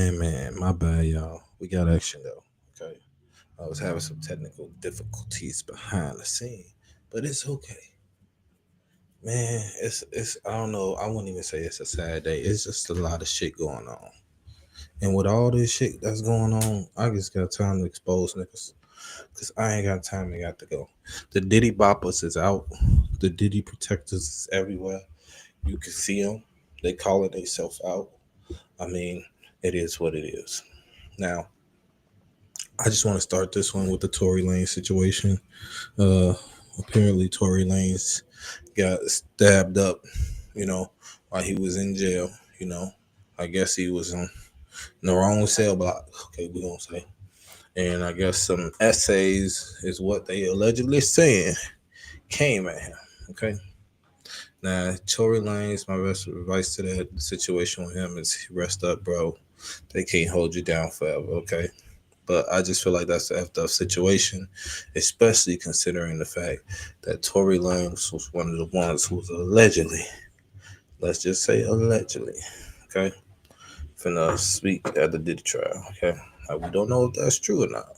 Man, my bad, y'all. We got action though. Okay. I was having some technical difficulties behind the scene, but it's okay. Man, it's I don't know. I wouldn't even say it's a sad day. It's just a lot of shit going on. And with all this shit that's going on, I just got time to expose niggas. Cause I ain't got time. I got to go. The Diddy boppers is out. The Diddy protectors is everywhere. You can see them. They calling themselves out. I mean, it is what it is. Now, I just want to start this one with the Tory Lanez situation. Uh, Apparently, Tory Lanez got stabbed up, you know, while he was in jail. You know, I guess he was in the wrong cell block. Okay, we gonna say. And I guess some essays is what they allegedly saying came at him. Okay. Now, Tory Lanez, my best advice to that situation with him is rest up, bro. They can't hold you down forever. Okay. But I just feel like that's a effed up situation, especially considering the fact that Tory Lanez was one of the ones who was allegedly, let's just say allegedly, okay, finna speak at the Diddy trial, okay? We don't know if that's true or not.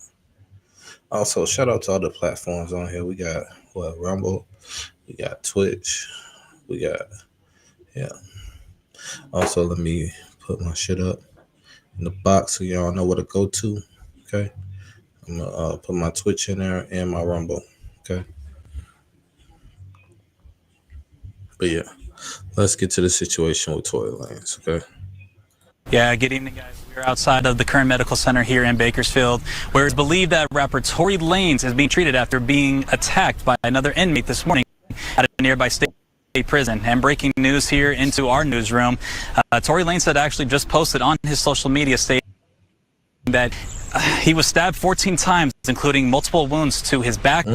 Also, shout out to all the platforms on here. We got, what, Rumble, we got Twitch, we got, yeah. Also, let me put my shit up in the box so y'all know where to go to, okay? I'm gonna put my Twitch in there and my Rumble. Okay. But yeah, let's get to the situation with Tory Lanez. Okay. Yeah, good evening, guys. We're outside of the current medical center here in Bakersfield, where it's believed that rapper Tory Lanez is being treated after being attacked by another inmate this morning at a nearby state prison. And breaking news here into our newsroom, Tory Lanez had actually just posted on his social media stating that he was stabbed 14 times, including multiple wounds to his back,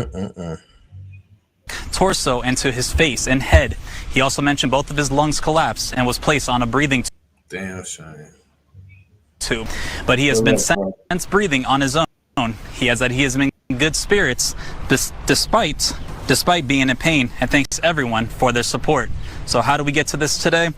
torso, and to his face and head. He also mentioned both of his lungs collapsed and was placed on a breathing tube. But he has been since breathing on his own. He adds that he is in good spirits despite being in pain, and thanks everyone for their support. So how do we get to this today?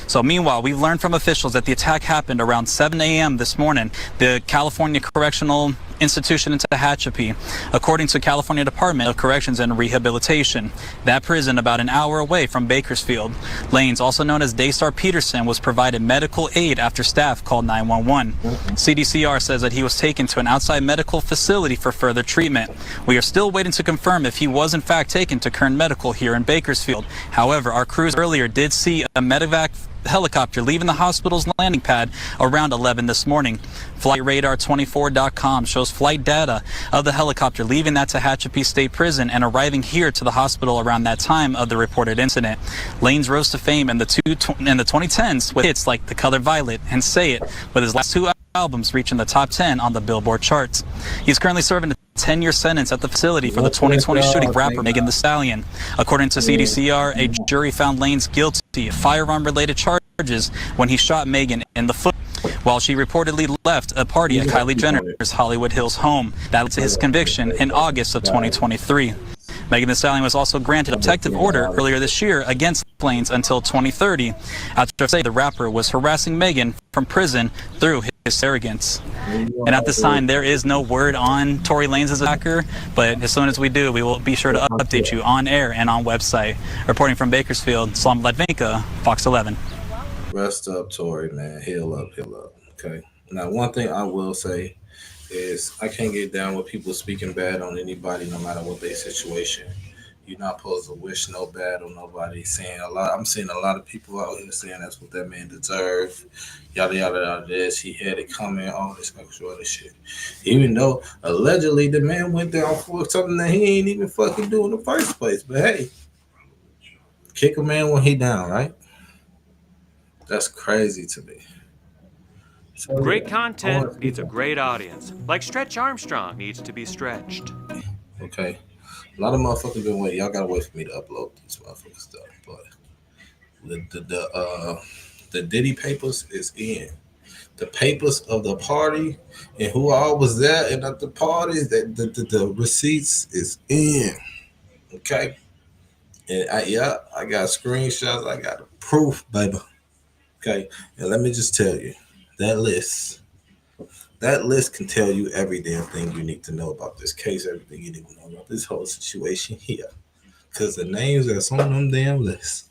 So meanwhile, we've learned from officials that the attack happened around 7 a.m. this morning. The California Correctional Institution in Tehachapi, according to California Department of Corrections and Rehabilitation. That prison about an hour away from Bakersfield. Lanez, also known as Daystar Peterson, was provided medical aid after staff called 911. CDCR says that he was taken to an outside medical facility for further treatment. We are still waiting to confirm if he was in fact taken to Kern Medical here in Bakersfield. However, our crews earlier did see a medevac helicopter leaving the hospital's landing pad around 11 this morning. FlightRadar24.com shows flight data of the helicopter leaving that Tehachapi State Prison and arriving here to the hospital around that time of the reported incident. Lanez rose to fame in the 2010s with hits like The Color Violet and Say It, with his last two albums reaching the top 10 on the Billboard charts. He's currently serving a 10-year sentence at the facility for the 2020 shooting of rapper Megan Thee Stallion. According to CDCR, a jury found Lanez guilty of firearm-related charges when he shot Megan in the foot while she reportedly left a party at Kylie Jenner's Hollywood Hills home. That led to his conviction in August of 2023. Megan Thee Stallion was also granted a protective order earlier this year against Lanez until 2030, after say the rapper was harassing Megan from prison through his arrogance. And at this time, there is no word on Tory Lanez's attacker, but as soon as we do, we will be sure to update you on air and on website. Reporting from Bakersfield, Salam Ledvinka, Fox 11. Rest up, Tory, man. Heal up, heal up. Okay. Now, one thing I will say is I can't get down with people speaking bad on anybody, no matter what their situation. You're not supposed to wish no bad on nobody. I'm seeing a lot of people out here saying that's what that man deserved. Yada yada yada. This he had it coming. All this extra other shit. Even though allegedly the man went down for something that he ain't even fucking do in the first place. But hey, kick a man when he down, right? That's crazy to me. Great content needs a great audience. Like Stretch Armstrong needs to be stretched. Okay. A lot of motherfuckers been waiting. Y'all gotta wait for me to upload this motherfucker stuff. But the Diddy papers is in. The papers of the party and who all was there and at the parties, the receipts is in. Okay. And I got screenshots. I got proof, baby. Okay. And let me just tell you, That list. That list can tell you every damn thing you need to know about this case, everything you need to know about this whole situation here. Because the names that's on them damn lists.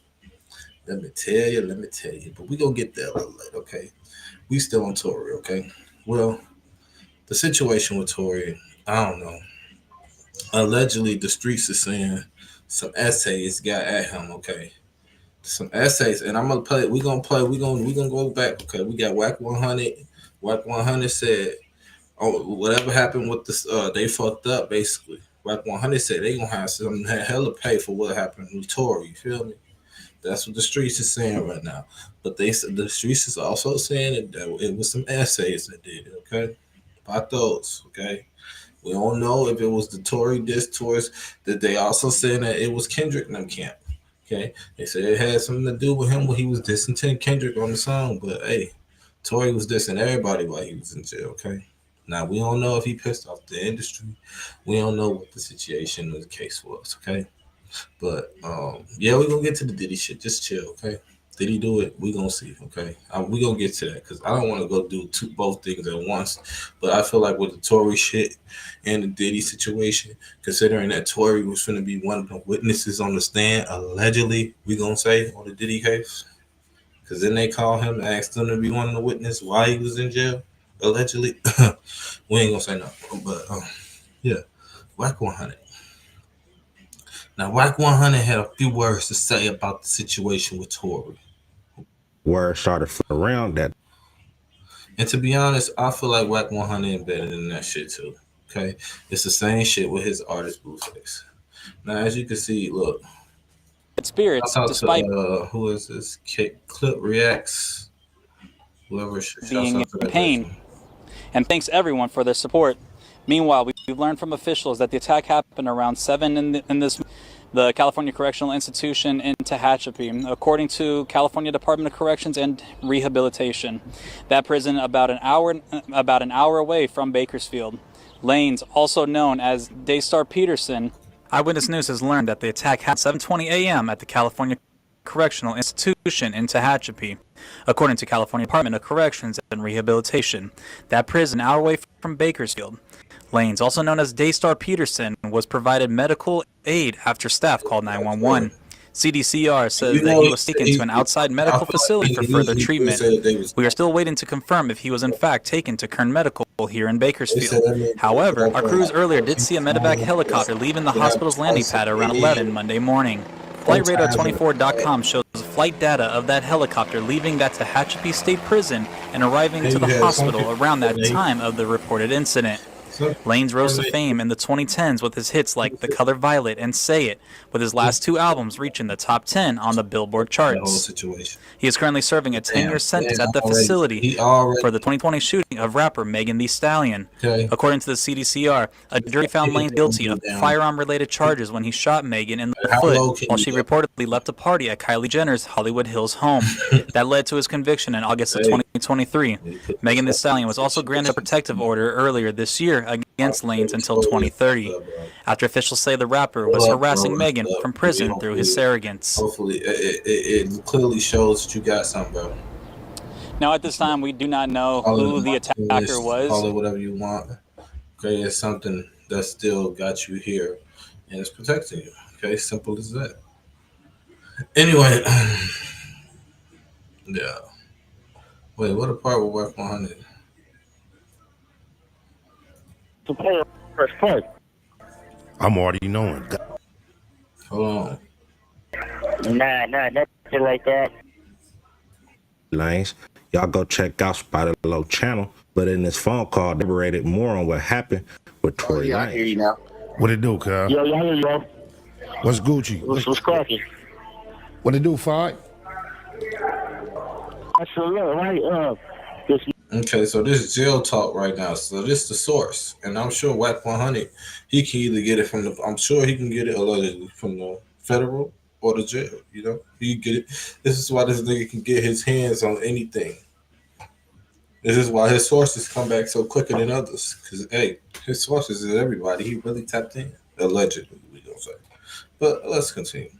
Let me tell you. But we gonna get there a little later, okay? We still on Tory, okay? Well, the situation with Tory, I don't know. Allegedly, the streets are saying some essays got at him, okay? Some essays, and I'm gonna play. We gonna go back, okay? We got Whack 100. Whack 100 said, "Oh, whatever happened with this, they fucked up basically." Whack 100 said they gonna have some hella pay for what happened with Tory. You feel me? That's what the streets is saying right now. But they said the streets is also saying that it was some essays that did it, okay? About those, okay? We don't know if it was the Tory discourse that they also saying that it was Kendrick and them camp. Okay. They said it had something to do with him when he was dissing Kendrick on the song. But hey, Tory was dissing everybody while he was in jail, okay? Now we don't know if he pissed off the industry. We don't know what the situation of the case was, okay? But yeah, we're gonna get to the Diddy shit. Just chill, okay? Did he do it? We gonna see, okay? We gonna get to that because I don't want to go do both things at once. But I feel like with the Tory shit and the Diddy situation, considering that Tory was going to be one of the witnesses on the stand, allegedly, we gonna say on the Diddy case, because then they call him and asked him to be one of the witnesses while he was in jail, allegedly. We ain't gonna say nothing, but yeah, Whack 100. Now, Whack 100 had a few words to say about the situation with Tory. Word started around that. And to be honest, I feel like Whack 100 embedded in that shit too. Okay, it's the same shit with his artist Blueface. Now, as you can see, look, spirits, shout out despite to who is this? Clip Reacts, whoever. being Out to in that pain, person. and thanks everyone for their support. Meanwhile, we've learned from officials that the attack happened around 7 in the California Correctional Institution in Tehachapi, according to California Department of Corrections and Rehabilitation. That prison about an hour away from Bakersfield. Lanez, also known as Daystar Peterson. Eyewitness News has learned that the attack happened at 7:20 a.m. at the California Correctional Institution in Tehachapi, according to California Department of Corrections and Rehabilitation. That prison, an hour away from Bakersfield. Lanez, also known as Daystar Peterson, was provided medical aid after staff called 911. CDCR says that he was taken to an outside medical facility for further treatment. We are still waiting to confirm if he was in fact taken to Kern Medical here in Bakersfield. However, our crews earlier did see a medevac helicopter leaving the hospital's landing pad around 11 Monday morning. FlightRadar24.com shows flight data of that helicopter leaving that Tehachapi State Prison and arriving to the hospital around that time of the reported incident. Lanez rose to fame in the 2010s with his hits like The Color Violet and Say It, with his last two albums reaching the top 10 on the Billboard charts. He is currently serving a 10-year sentence at the facility for the 2020 shooting of rapper Megan Thee Stallion. According to the CDCR, a jury found Lanez guilty of firearm-related charges when he shot Megan in the foot while she reportedly left a party at Kylie Jenner's Hollywood Hills home. That led to his conviction in August of 2023. Megan Thee Stallion was also granted a protective order earlier this year against Lanez until 2030, after officials say the rapper was harassing Megan from prison through his surrogates. Hopefully, it clearly shows that you got something, bro. Now, at this time, we do not know who the attacker was. Call it whatever you want. Okay, it's something that still got you here, and it's protecting you. Okay, simple as that. Anyway, yeah. Wait, what a part with Whack 100? To play first part. I'm already knowing. Hold on. Nah, nothing like that. Lanez, y'all go check out Spotted Low channel. But in this phone call, elaborated more on what happened with Tory Lanez. I hear you now. What it do, cuz? Yo, I hear you, yo. What's Gucci? What's cracking? What it do, Fight? That's a little right. This. Okay, so this is jail talk right now. So this is the source, and I'm sure Whack 100, he can either get it from the. I'm sure he can get it allegedly from the federal or the jail. You know, he can get it. This is why this nigga can get his hands on anything. This is why his sources come back so quicker than others. Because hey, his sources is everybody. He really tapped in, allegedly. We gonna say, but let's continue.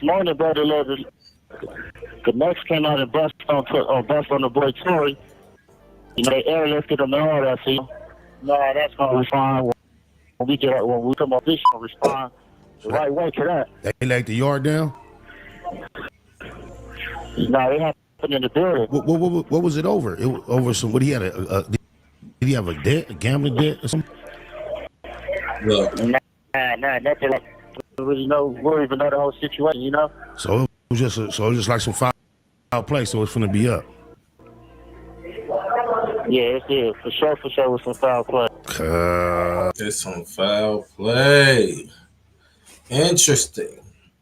Morning, brother. The next came out and bust on the boy Tory. You know, they airlifted them and all that, see? No, that's gonna respond when we come up this shit, respond the right way to that. They laid the yard down? No, they happened in the building. What was it over? It was over some, what he had did he have a debt, a gambling debt or something? Look, Nah, nothing like, really no worries about the whole situation, you know? So it was just like some foul play, so it's finna be up. Yeah, it's it. For sure with some foul play. it's some foul play. Interesting.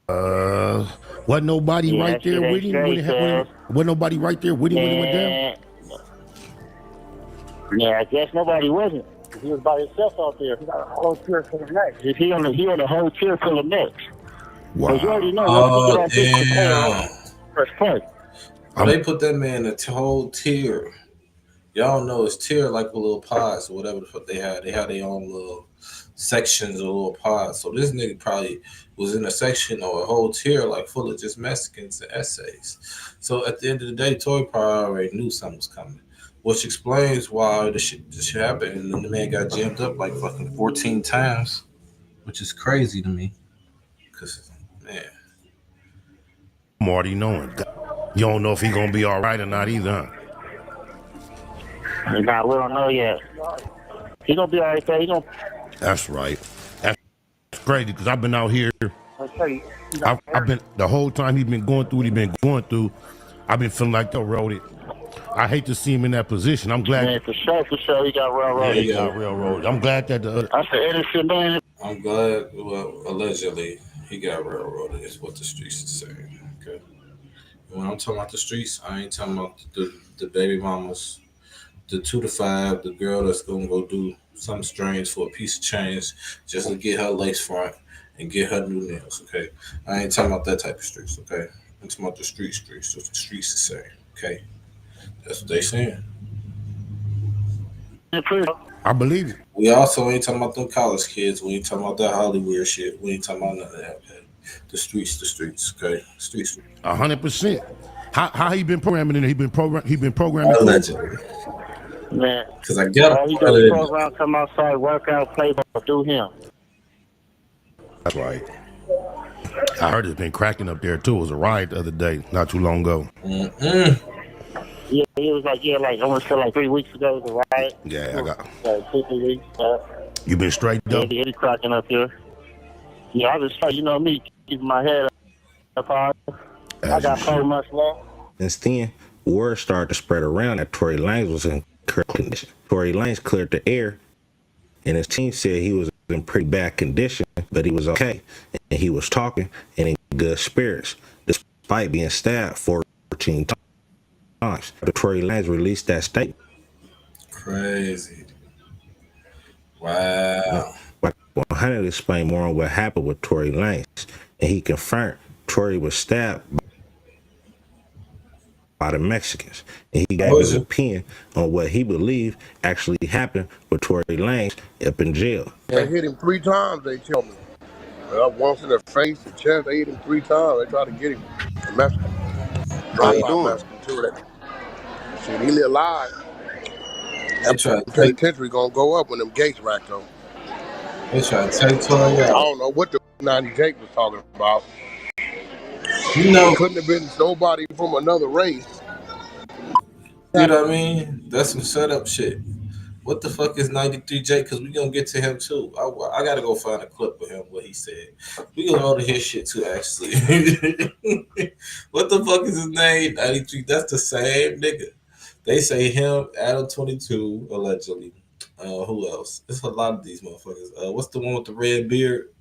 Wasn't nobody Yeah, right there with him when it happened? Wasn't nobody right there with him when it went down? Yeah, I guess nobody wasn't. He was by himself out there. He got a whole tier full of necks. He on a whole tier full of necks. Wow. You already know. Oh, damn. First play. They put that man in a whole tier. Y'all know it's tier like a little pods or whatever the fuck they had. They had their own little sections or little pods. So this nigga probably was in a section or a whole tier like full of just Mexicans and essays. So at the end of the day, Tory probably already knew something was coming, which explains why this shit happened. And then the man got jammed up like fucking 14 times, which is crazy to me. Cause man, I'm already knowing. You don't know if he gonna be all right or not either, huh? Nah, we don't know yet. He gonna be all right there. He gonna. That's right. That's crazy because I've been out here. I've been the whole time he's been going through what he's been going through. I've been feeling like the roaded. I hate to see him in that position. I'm glad. Man, for sure, he got railroaded. Yeah, he got railroaded. I'm glad that the. That's the innocent man. I'm glad. Well, allegedly he got railroaded. Is what the streets is saying. Okay. When I'm talking about the streets, I ain't talking about the baby mamas, the 2 to 5, the girl that's gonna go do something strange for a piece of change just to get her lace front and get her new nails. Okay. I ain't talking about that type of streets. Okay. I'm talking about the streets. What the streets is saying. Okay. That's what they saying. I believe it. We also ain't talking about them college kids. We ain't talking about that Hollywood shit. We ain't talking about none of that. Okay? The streets. Okay, streets. 100%. How he been programming in there? He been programming. Allegedly. Man, because I got he does the program, come outside, work out, play ball, do him. That's right. I heard it's been cracking up there too. It was a riot the other day, not too long ago. Yeah, it was like I want to say like 3 weeks ago. It was a riot. Yeah, I got. Like 2, 3 weeks. You been straight up? Yeah, it's cracking up here. Yeah, I was trying, you know me, keeping my head up high. I got 4 months left. Since then, word started to spread around that Tory Lanez was in critical condition. Tory Lanez cleared the air, and his team said he was in pretty bad condition, but he was okay, and he was talking and in good spirits, despite being stabbed 14 times. The Tory Lanez released that statement. Crazy. Wow. 100 explained more on what happened with Tory Lanez, and he confirmed Tory was stabbed by the Mexicans, and he gave his opinion on what he believed actually happened with Tory Lanez up in jail. They hit him 3 times, they tell me. Once in the face, the chest, they hit him 3 times. They tried to get him. The Mexicans. How you doing? Shit, he live alive. That penitentiary gonna go up when them gates racked on. They trying to take Tory out. I don't know what the 90 Jake was talking about. You know, it couldn't have been nobody from another race. You know what I mean? That's some setup shit. What the fuck is 93 Jake? Because we gonna get to him too. I gotta go find a clip of him, what he said. We gonna go to his shit too, actually. What the fuck is his name? 93. That's the same nigga. They say him, Adam 22, allegedly. Who else? It's a lot of these motherfuckers. What's the one with the red beard?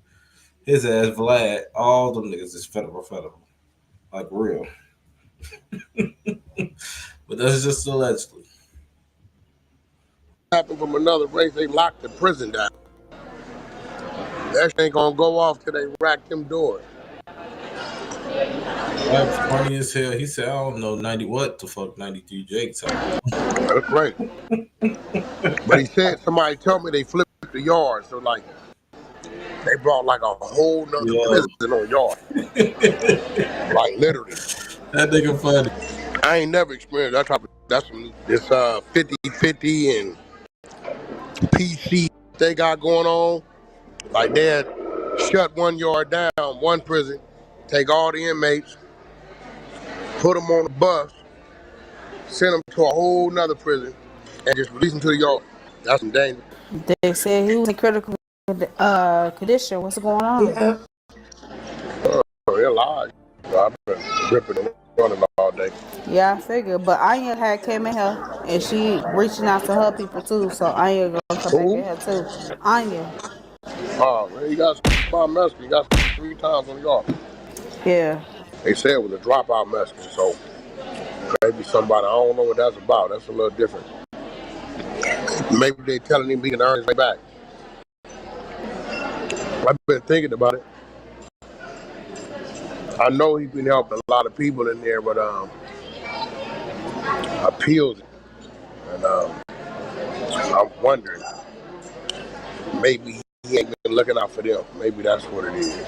His ass Vlad. All them niggas is federal. Like real. But that's just allegedly. Happened from another race, they locked the prison down. That shit ain't gonna go off till they rack them doors. That's funny as hell. He said, I don't know 90 what the fuck 93 Jake talking about. That's right. But he said somebody told me they flipped the yard, so like they brought like a whole nother prison on yard. Like literally. That nigga funny. I ain't never experienced that type of That's this 50-50 and PC they got going on. Like they had shut 1 yard down, one prison, take all the inmates, put them on a bus, send them to a whole nother prison, and just release them to the yard. That's some danger. They said he was in critical condition. What's going on? Yeah. They're alive. I've been ripping and running all day. Yeah, I figured. But Anya had came in here and she reaching out to her people too. So Anya gonna come back in here too. Anya. Oh, man, you got by Mexican. You got 3 times on the yard. Yeah. They said it was a dropout Mexican, so maybe somebody, I don't know what that's about. That's a little different. Maybe they telling him he can earn his way back. I've been thinking about it. I know he's been helping a lot of people in there, but appeals. And I'm wondering, maybe he ain't been looking out for them. Maybe that's what it is.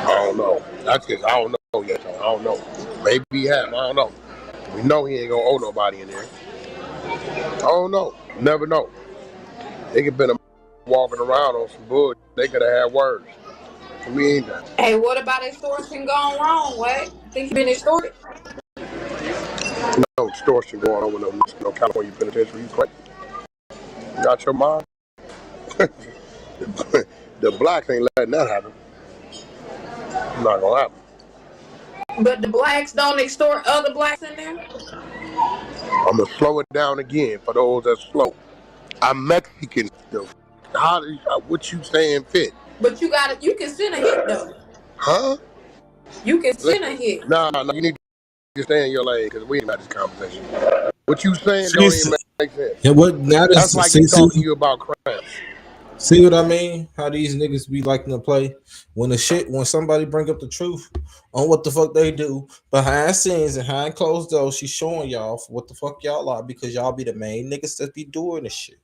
I don't know. That's just, I don't know yet. I don't know. Maybe he have. I don't know. We know he ain't gonna owe nobody in there. I don't know. Never know. They could have been walking around on some bull. They could have had words. We ain't that. Hey, what about extortion gone wrong? What? Think you been extorted? No extortion going on with no California penitentiary. You crazy? You got your mind? The blacks ain't letting that happen. It's not gonna happen. But the blacks don't extort other blacks in there? I'm gonna slow it down again for those that's slow. I'm Mexican. What you saying fit? But you can send a hit though. Huh? You can send a hit. Nah, you need to stay in your lane because we ain't got this conversation. What you saying don't even make sense. Yeah, what now? That's like me talking to you about crime. See what I mean? How these niggas be liking to play when somebody bring up the truth on what the fuck they do behind scenes and behind closed doors. She's showing y'all what the fuck y'all are because y'all be the main niggas that be doing this shit.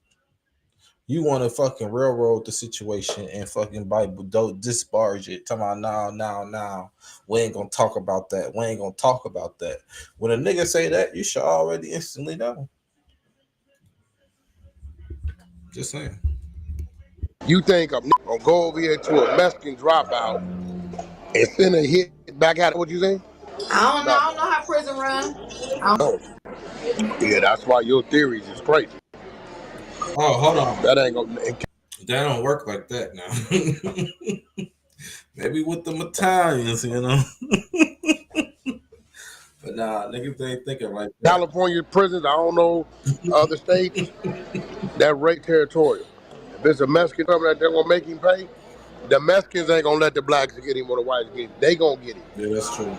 You want to fucking railroad the situation and fucking disbarge it. Talking about now. We ain't gonna talk about that. We ain't gonna talk about that. When a nigga say that, you should already instantly know. Just saying. You think I'm gonna go over here to a Mexican dropout and send a hit back at it? What you think? I don't know how prison run. No. Yeah, that's why your theories is crazy. Oh, hold on. That ain't gonna. That don't work like that now. Maybe with them Italians, you know. But nah, niggas ain't thinking like that. California prisons, I don't know other states. That rate territorial. If it's a Mexican something that they're gonna make him pay, the Mexicans ain't gonna let the blacks get him or the whites get him. They gonna get him. Yeah, that's true.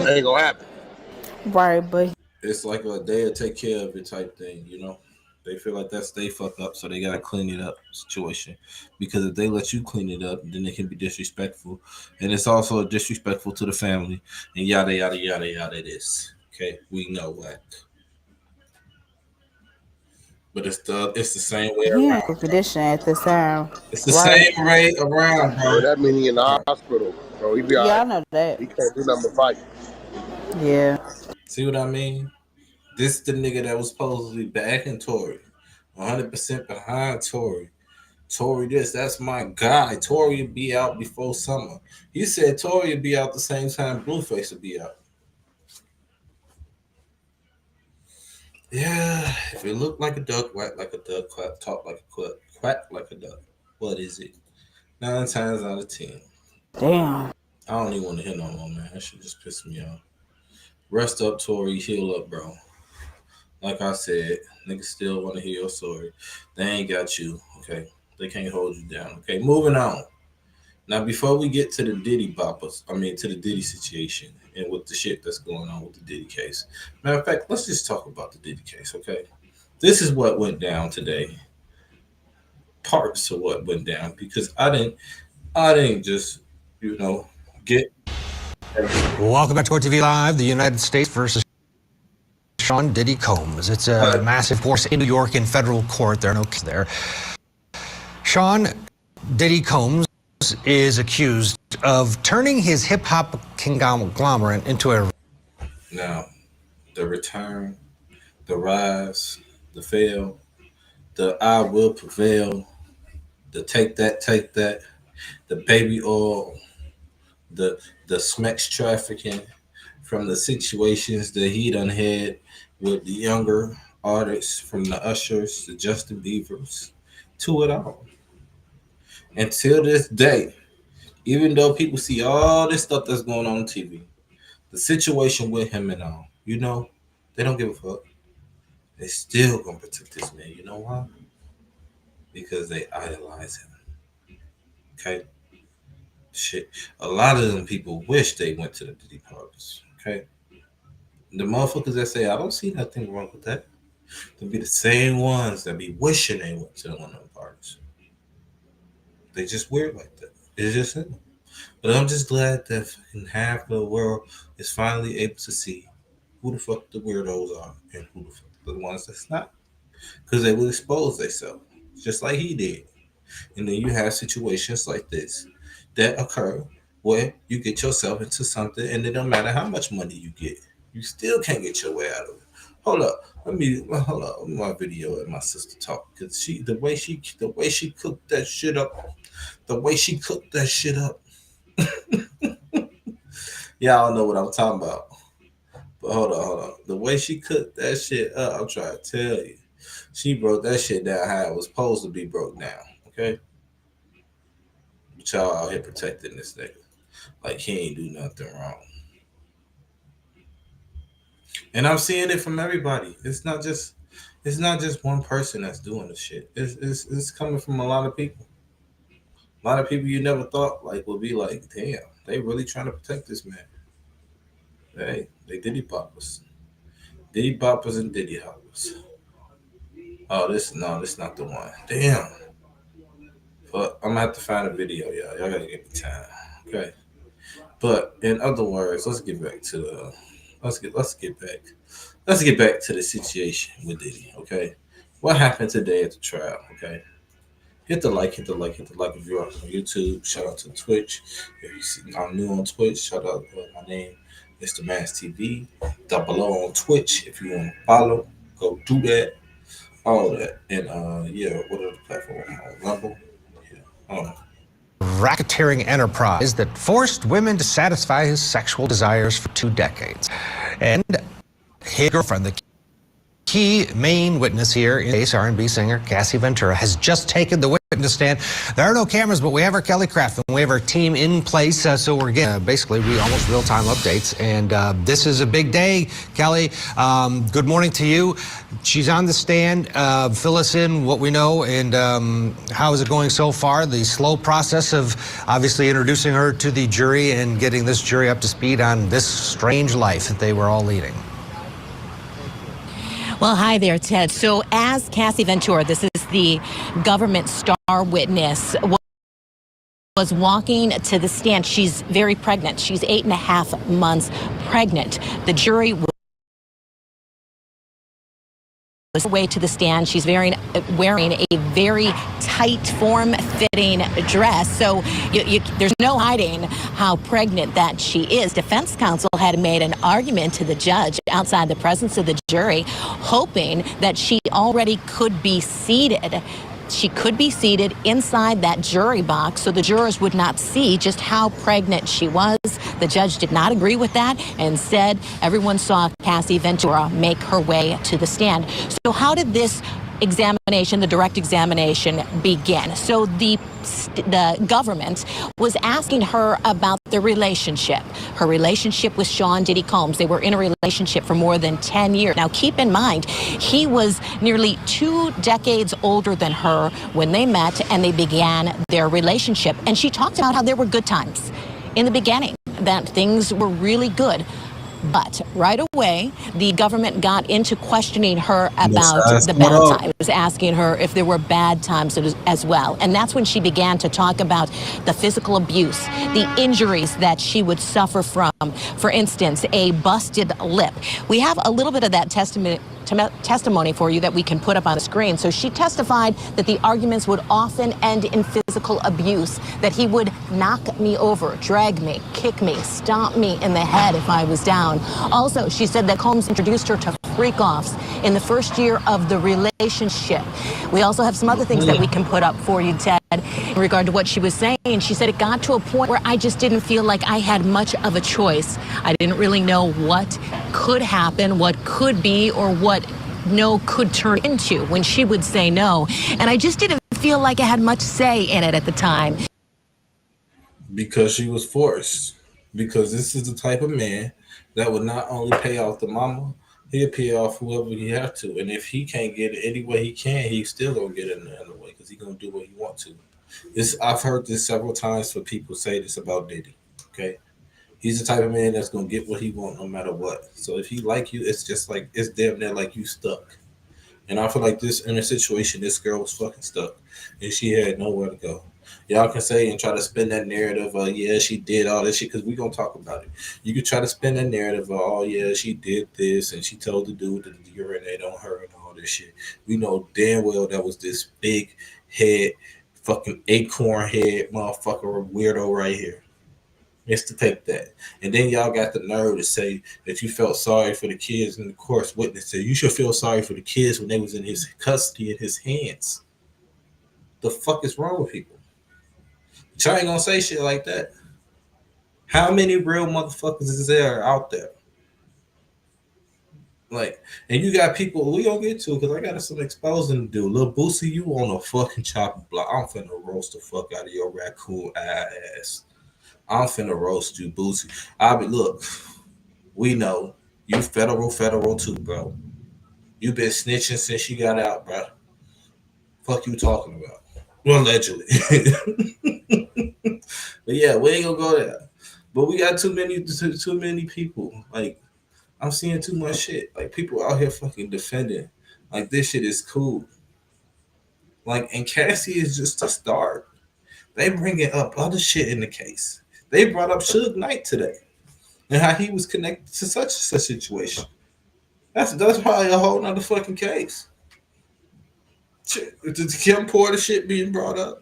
Ain't gonna happen. Right, but it's like a they'll take care of it type thing, you know. They feel like that's they fuck up, so they gotta clean it up situation. Because if they let you clean it up, then it can be disrespectful, and it's also disrespectful to the family, and yada yada yada yada. It is okay. We know that, but it's the same way he around. in condition at this time. It's the same way around, bro. That means he in the hospital, so he be all right. I know that. He can't do nothing but fight. Yeah. See what I mean? This the nigga that was supposedly backing Tory, 100% behind Tory. Tory that's my guy. Tory would be out before summer. He said Tory would be out the same time Blueface would be out. Yeah, if it looked like a duck, quack like a duck, talk like a quack like a duck. What is it? 9 times out of 10. Damn. I don't even want to hear no more, man. That shit just pissed me off. Rest up, Tory. Heal up, bro. Like I said, niggas still want to hear your story. They ain't got you, okay? They can't hold you down, okay? Moving on. Now, before we get to the Diddy to the Diddy situation and with the shit that's going on with the Diddy case. Matter of fact, let's just talk about the Diddy case, okay? This is what went down today. Parts of what went down because I didn't just, get. Welcome back to Court TV Live, the United States versus Sean Diddy Combs. It's a massive force in New York in federal court. There are no kids there. Sean Diddy Combs is accused of turning his hip-hop conglomerate into a... Now, the return, the rise, the fail, the I will prevail, the take that, the baby oil, the smex trafficking, from the situations that he done had with the younger artists, from the Ushers, the Justin Biebers, to it all. Until this day, even though people see all this stuff that's going on TV, the situation with him and all, they don't give a fuck. They still gonna protect this man. You know why? Because they idolize him. Okay? Shit. A lot of them people wish they went to the Diddy parties. Okay? The motherfuckers that say, I don't see nothing wrong with that, they'll be the same ones that be wishing they went to one of them parties. They just weird like that. It's just simple. But I'm just glad that fucking half the world is finally able to see who the fuck the weirdos are and who the fuck the ones that's not. Because they will expose themselves, just like he did. And then you have situations like this that occur where you get yourself into something and it don't matter how much money you get. You still can't get your way out of it. Hold up. Let me my video and my sister talk. Because the way she cooked that shit up. Y'all know what I'm talking about. But hold on. The way she cooked that shit up, I'm trying to tell you. She broke that shit down how it was supposed to be broke down. Okay? But y'all out here protecting this nigga. Like he ain't do nothing wrong. And I'm seeing it from everybody. It's not just one person that's doing the shit. It's coming from a lot of people. A lot of people you never thought like would be like, damn, they really trying to protect this man. Hey, they Diddy Boppers. Diddy Boppers and Diddy Hoppers. Oh, this not the one. Damn. But I'm gonna have to find a video, y'all. Y'all gotta give me time. Okay. But in other words, let's get back to the situation with Diddy. Okay. What happened today at the trial? Okay. Hit the like if you're on YouTube. Shout out to Twitch. If I'm new on Twitch, shout out my name, Mr. Mass TV. Down below on Twitch. If you want to follow, go do that. All that. And what are the platforms? Rumble. Yeah. Racketeering enterprise that forced women to satisfy his sexual desires for 2 decades. And his girlfriend, the key main witness here in the case, R&B singer Cassie Ventura, has just taken the witness stand. There are no cameras, but we have our Kelly Craft and we have our team in place. So we're getting basically almost real-time updates. And this is a big day. Kelly, good morning to you. She's on the stand. Fill us in what we know and how is it going so far? The slow process of obviously introducing her to the jury and getting this jury up to speed on this strange life that they were all leading. Well, hi there, Ted. So as Cassie Ventura, this is the government star witness, was walking to the stand. She's very pregnant. She's 8.5 months pregnant. The jury was way to the stand. She's wearing a very tight, form-fitting dress. So there's no hiding how pregnant that she is. Defense counsel had made an argument to the judge outside the presence of the jury, hoping that she already could be seated. She could be seated inside that jury box so the jurors would not see just how pregnant she was. The judge did not agree with that and said everyone saw Cassie Ventura make her way to the stand. So how did this examination, the direct examination, begin? So the government was asking her about the relationship, her relationship with Sean Diddy Combs. They were in a relationship for more than 10 years. Now, keep in mind, he was nearly 2 decades older than her when they met and they began their relationship. And she talked about how there were good times in the beginning, that things were really good. But right away, the government got into questioning her about the bad times, asking her if there were bad times as well. And that's when she began to talk about the physical abuse, the injuries that she would suffer from. For instance, a busted lip. We have a little bit of that testimony testimony for you that we can put up on the screen. So she testified that the arguments would often end in physical abuse, that he would knock me over, drag me, kick me, stomp me in the head if I was down. Also, she said that Combs introduced her to freak-offs in the first year of the relationship. We also have some other things that we can put up for you, Ted, in regard to what she was saying. She said it got to a point where I just didn't feel like I had much of a choice. I didn't really know what could happen, what could be, or what no could turn into when she would say no. And I just didn't feel like I had much say in it at the time. Because she was forced. Because this is the type of man that would not only pay off the mama, he'll pay off whoever he have to. And if he can't get it any way he can, he's still gonna get it in the way because he's gonna do what he wants to. I've heard this several times for people say this about Diddy. Okay. He's the type of man that's gonna get what he wants no matter what. So if he like you, it's just like it's damn near like you stuck. And I feel like this in a situation, this girl was fucking stuck and she had nowhere to go. Y'all can say and try to spin that narrative of, yeah, she did all this shit, because we're going to talk about it. You can try to spin that narrative of, oh, yeah, she did this and she told the dude to urinate on her and all this shit. We know damn well that was this big head, fucking acorn head motherfucker weirdo right here. It's to take that. And then y'all got the nerve to say that you felt sorry for the kids, and the court's witness said you should feel sorry for the kids when they was in his custody in his hands. The fuck is wrong with people? Y'all ain't gonna say shit like that. How many real motherfuckers is there out there? Like, and you got people we gonna get to because I got some exposing to do. Lil Boosie, you on a fucking chopping block. I'm finna roast the fuck out of your raccoon ass. I'm finna roast you, Boosie. Look, we know you federal too, bro. You been snitching since you got out, bro. Fuck you talking about? Well, allegedly. But yeah, we ain't gonna go there. But we got too many people. Like, I'm seeing too much shit. Like, people out here fucking defending. Like, this shit is cool. Like, and Cassie is just a start. They bringing up other shit in the case. They brought up Suge Knight today and how he was connected to such a situation. That's probably a whole nother fucking case. The Kim Porter shit being brought up.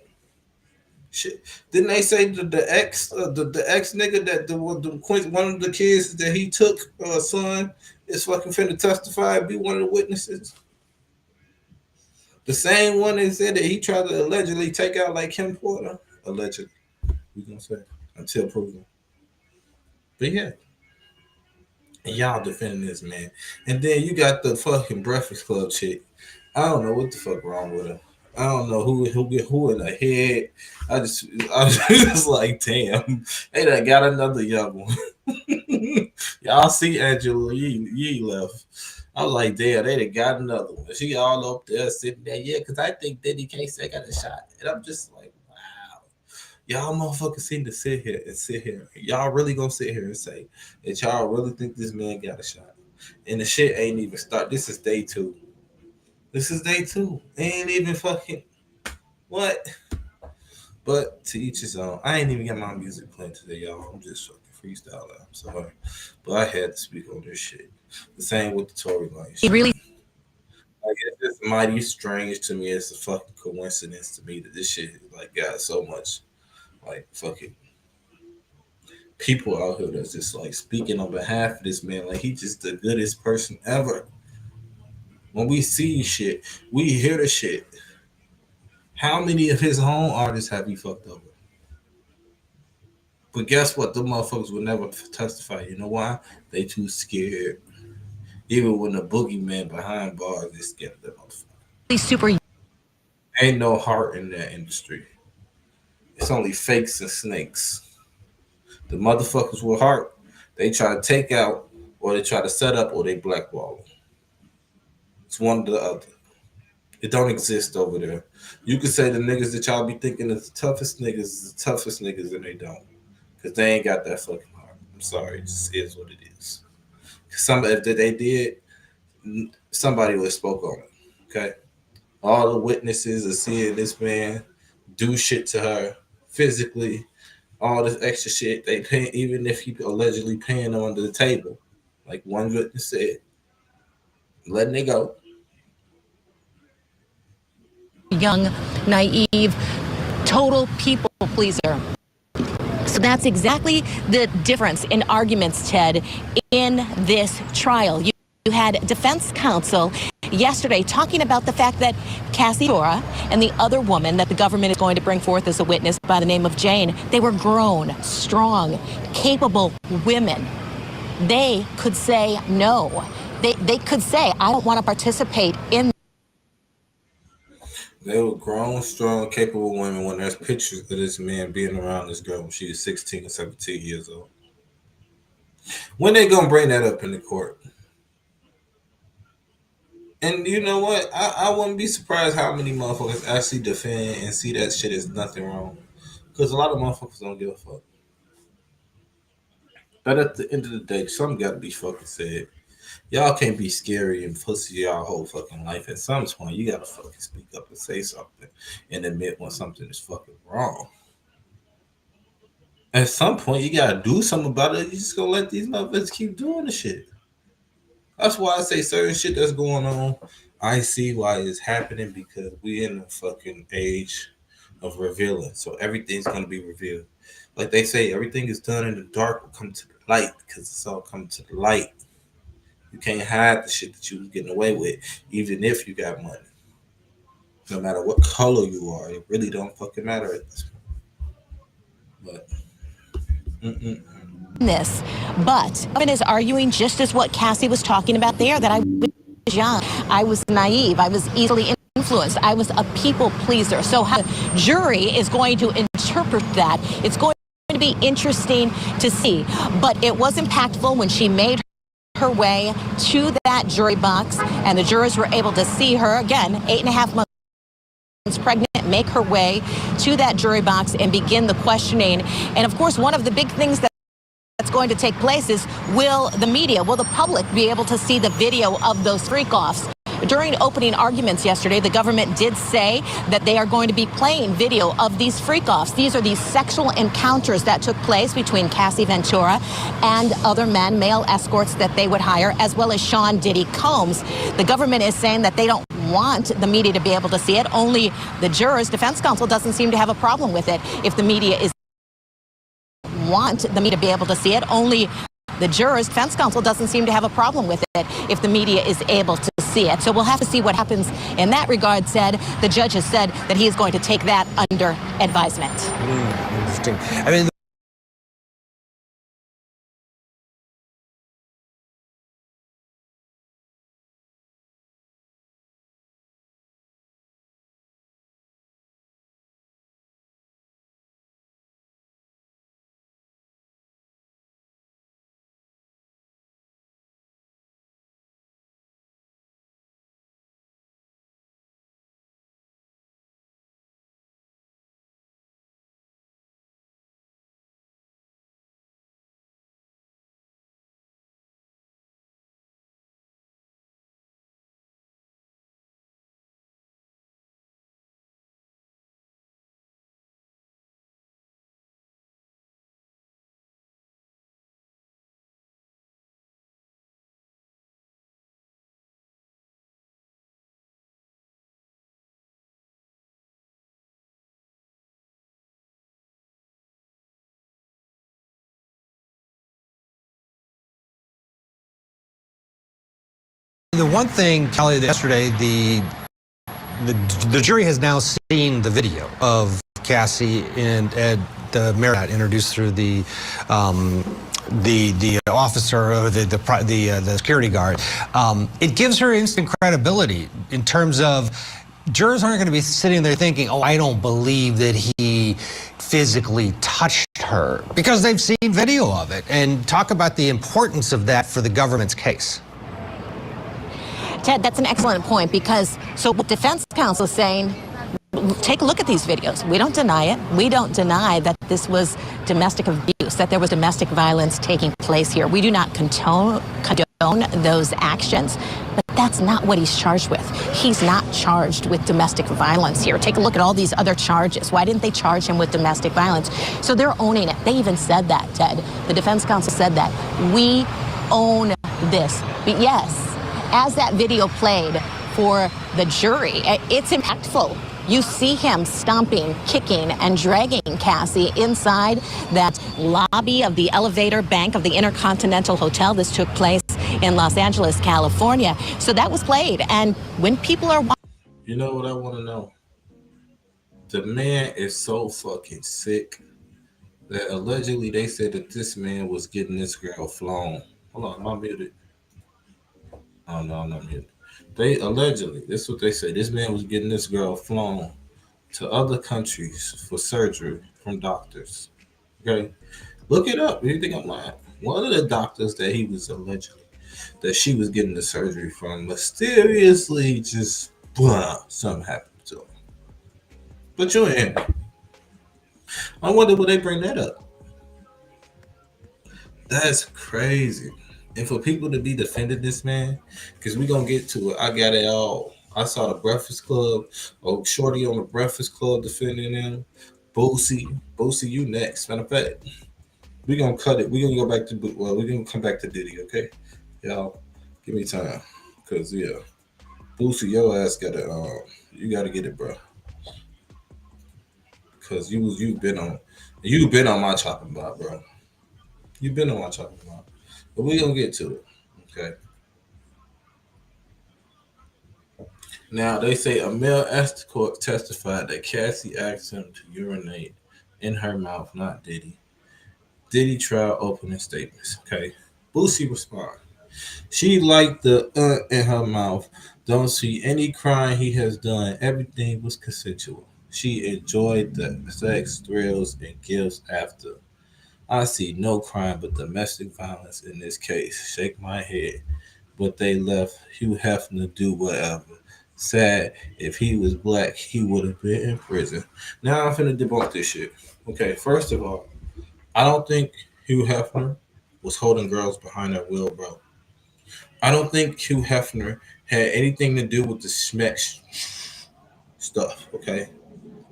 Shit. Didn't they say the ex nigga that one of the kids that he took son is fucking finna testify and be one of the witnesses? The same one that said that he tried to allegedly take out like Kim Porter. Allegedly. We gonna say until proven. But yeah. And y'all defending this man. And then you got the fucking Breakfast Club chick. I don't know what the fuck wrong with her. I don't know who in the head. I was just like, damn, they done got another young one. Y'all see Angela Yee left. I was like, damn, they done got another one. She all up there sitting there, yeah, because I think Diddy can't say got a shot. And I'm just like, wow. Y'all motherfuckers seem to sit here. Y'all really gonna sit here and say that y'all really think this man got a shot. And the shit ain't even start. This is day 2. Ain't even fucking what? But to each his own. I ain't even got my music playing today, y'all. I'm just fucking freestyling. I'm sorry. But I had to speak on this shit. The same with the Tory Lanez. It really, like, it's just mighty strange to me. It's a fucking coincidence to me that this shit like got so much like fucking people out here that's just like speaking on behalf of this man. Like, he just the goodest person ever. When we see shit, we hear the shit. How many of his own artists have he fucked over? But guess what? The motherfuckers will never testify. You know why? They too scared. Even when the boogeyman behind bars, they scared of that motherfucker. super. Ain't no heart in that industry. It's only fakes and snakes. The motherfuckers with heart, they try to take out, or they try to set up, or they blackball them. It's one or the other. It don't exist over there. You could say the niggas that y'all be thinking is the toughest niggas, and they don't. Because they ain't got that fucking heart. I'm sorry. It just is what it is. If they did, somebody would have spoke on it. Okay? All the witnesses are seeing this man do shit to her physically, all this extra shit. They pay, even if he allegedly paying them under the table. Like one witness said, letting it go. Young, naive, total people pleaser. So that's exactly the difference in arguments, Ted, in this trial. You had defense counsel yesterday talking about the fact that Cassie Ventura and the other woman that the government is going to bring forth as a witness by the name of Jane, they were grown, strong, capable women. They could say no. They could say, I don't want to participate in. They were grown, strong, capable women when there's pictures of this man being around this girl when she was 16 or 17 years old. When they gonna bring that up in the court? And you know what? I wouldn't be surprised how many motherfuckers actually defend and see that shit as nothing wrong. Because a lot of motherfuckers don't give a fuck. But at the end of the day, something gotta be fucking said. Y'all can't be scary and pussy y'all whole fucking life. At some point, you gotta fucking speak up and say something and admit when something is fucking wrong. At some point, you gotta do something about it. You just gonna let these motherfuckers keep doing the shit. That's why I say certain shit that's going on, I see why it's happening because we in a fucking age of revealing. So everything's gonna be revealed. Like they say, everything is done in the dark will come to the light because it's all coming to the light. You can't hide the shit that you was getting away with, even if you got money. No matter what color you are, it really don't fucking matter at this point. But this, but government is arguing just as what Cassie was talking about there, that I was young, I was naive, I was easily influenced, I was a people pleaser. So how the jury is going to interpret that, it's going to be interesting to see. But it was impactful when she made her way to that jury box and the jurors were able to see her, again, 8.5 months pregnant, make her way to that jury box and begin the questioning. And of course, one of the big things that's going to take place is, will the media, will the public be able to see the video of those freak-offs? During opening arguments yesterday, the government did say that they are going to be playing video of these freak-offs. These are these sexual encounters that took place between Cassie Ventura and other men, male escorts that they would hire, as well as Sean Diddy Combs. The government is saying that they don't want the media to be able to see it. Only the jurors. Defense counsel doesn't seem to have a problem with it if the media is want the media to be able to see it. Only the jurors, defense counsel doesn't seem to have a problem with it if the media is able to see it. So we'll have to see what happens in that regard. Said the judge has said that he is going to take that under advisement. Interesting. I mean, the one thing, Kelly, yesterday, the jury has now seen the video of Cassie and the Marriott introduced through the officer or the security guard. It gives her instant credibility in terms of jurors aren't going to be sitting there thinking, oh, I don't believe that he physically touched her, because they've seen video of it. And talk about the importance of that for the government's case. Ted, that's an excellent point, because so what defense counsel is saying, take a look at these videos. We don't deny it. We don't deny that this was domestic abuse, that there was domestic violence taking place here. We do not condone those actions, but that's not what he's charged with. He's not charged with domestic violence here. Take a look at all these other charges. Why didn't they charge him with domestic violence? So they're owning it. They even said that, Ted. The defense counsel said that. We own this. But yes, as that video played for the jury, it's impactful. You see him stomping, kicking, and dragging Cassie inside that lobby of the elevator bank of the Intercontinental Hotel. This took place in Los Angeles, California. So that was played. And when people are watching. You know what I want to know? The man is so fucking sick that allegedly they said that this man was getting this girl flown. Hold on, am I muted? Oh no, I'm not muted. They allegedly, this is what they say. This man was getting this girl flown to other countries for surgery from doctors. Okay, look it up. You think I'm lying? One of the doctors that he was allegedly that she was getting the surgery from mysteriously just something happened to him. But you ain't. I wonder will they bring that up. That's crazy. And for people to be defending this man, because we gonna get to it. I got it all. I saw the Breakfast Club. Oh, Shorty on the Breakfast Club defending him. Boosie, you next. Matter of fact, we gonna cut it. We gonna go back to we're gonna come back to Diddy. Okay, y'all, give me time, cause yeah, Boosie, your ass gotta you gotta get it, bro. Cause you've been on my chopping block, bro. You've been on my chopping block. But we're going to get to it. Okay. Now, they say a male asked the court testified that Cassie asked him to urinate in her mouth, not Diddy. Diddy trial opening statements. Okay. Boosie responded. She liked the in her mouth. Don't see any crime he has done. Everything was consensual. She enjoyed the sex, thrills, and gifts after. I see no crime but domestic violence in this case. Shake my head. But they left Hugh Hefner do whatever. Sad. If he was black, he would have been in prison. Now I'm finna debunk this shit. Okay, first of all, I don't think Hugh Hefner was holding girls behind their will, bro. I don't think Hugh Hefner had anything to do with the smash stuff, okay?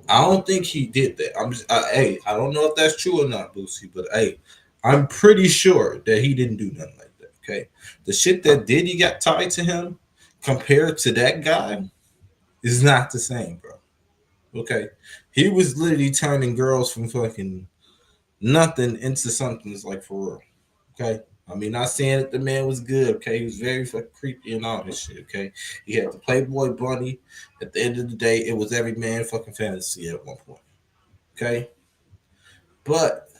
I don't think he did that. I don't know if that's true or not, Boosie, but I'm pretty sure that he didn't do nothing like that. Okay, the shit that Diddy got tied to him compared to that guy is not the same, bro. Okay, he was literally turning girls from fucking nothing into something. It's like for real. Okay. I mean, not saying that the man was good, okay? He was very fucking creepy and all this shit, okay? He had the Playboy bunny. At the end of the day, it was every man fucking fantasy at one point, okay? But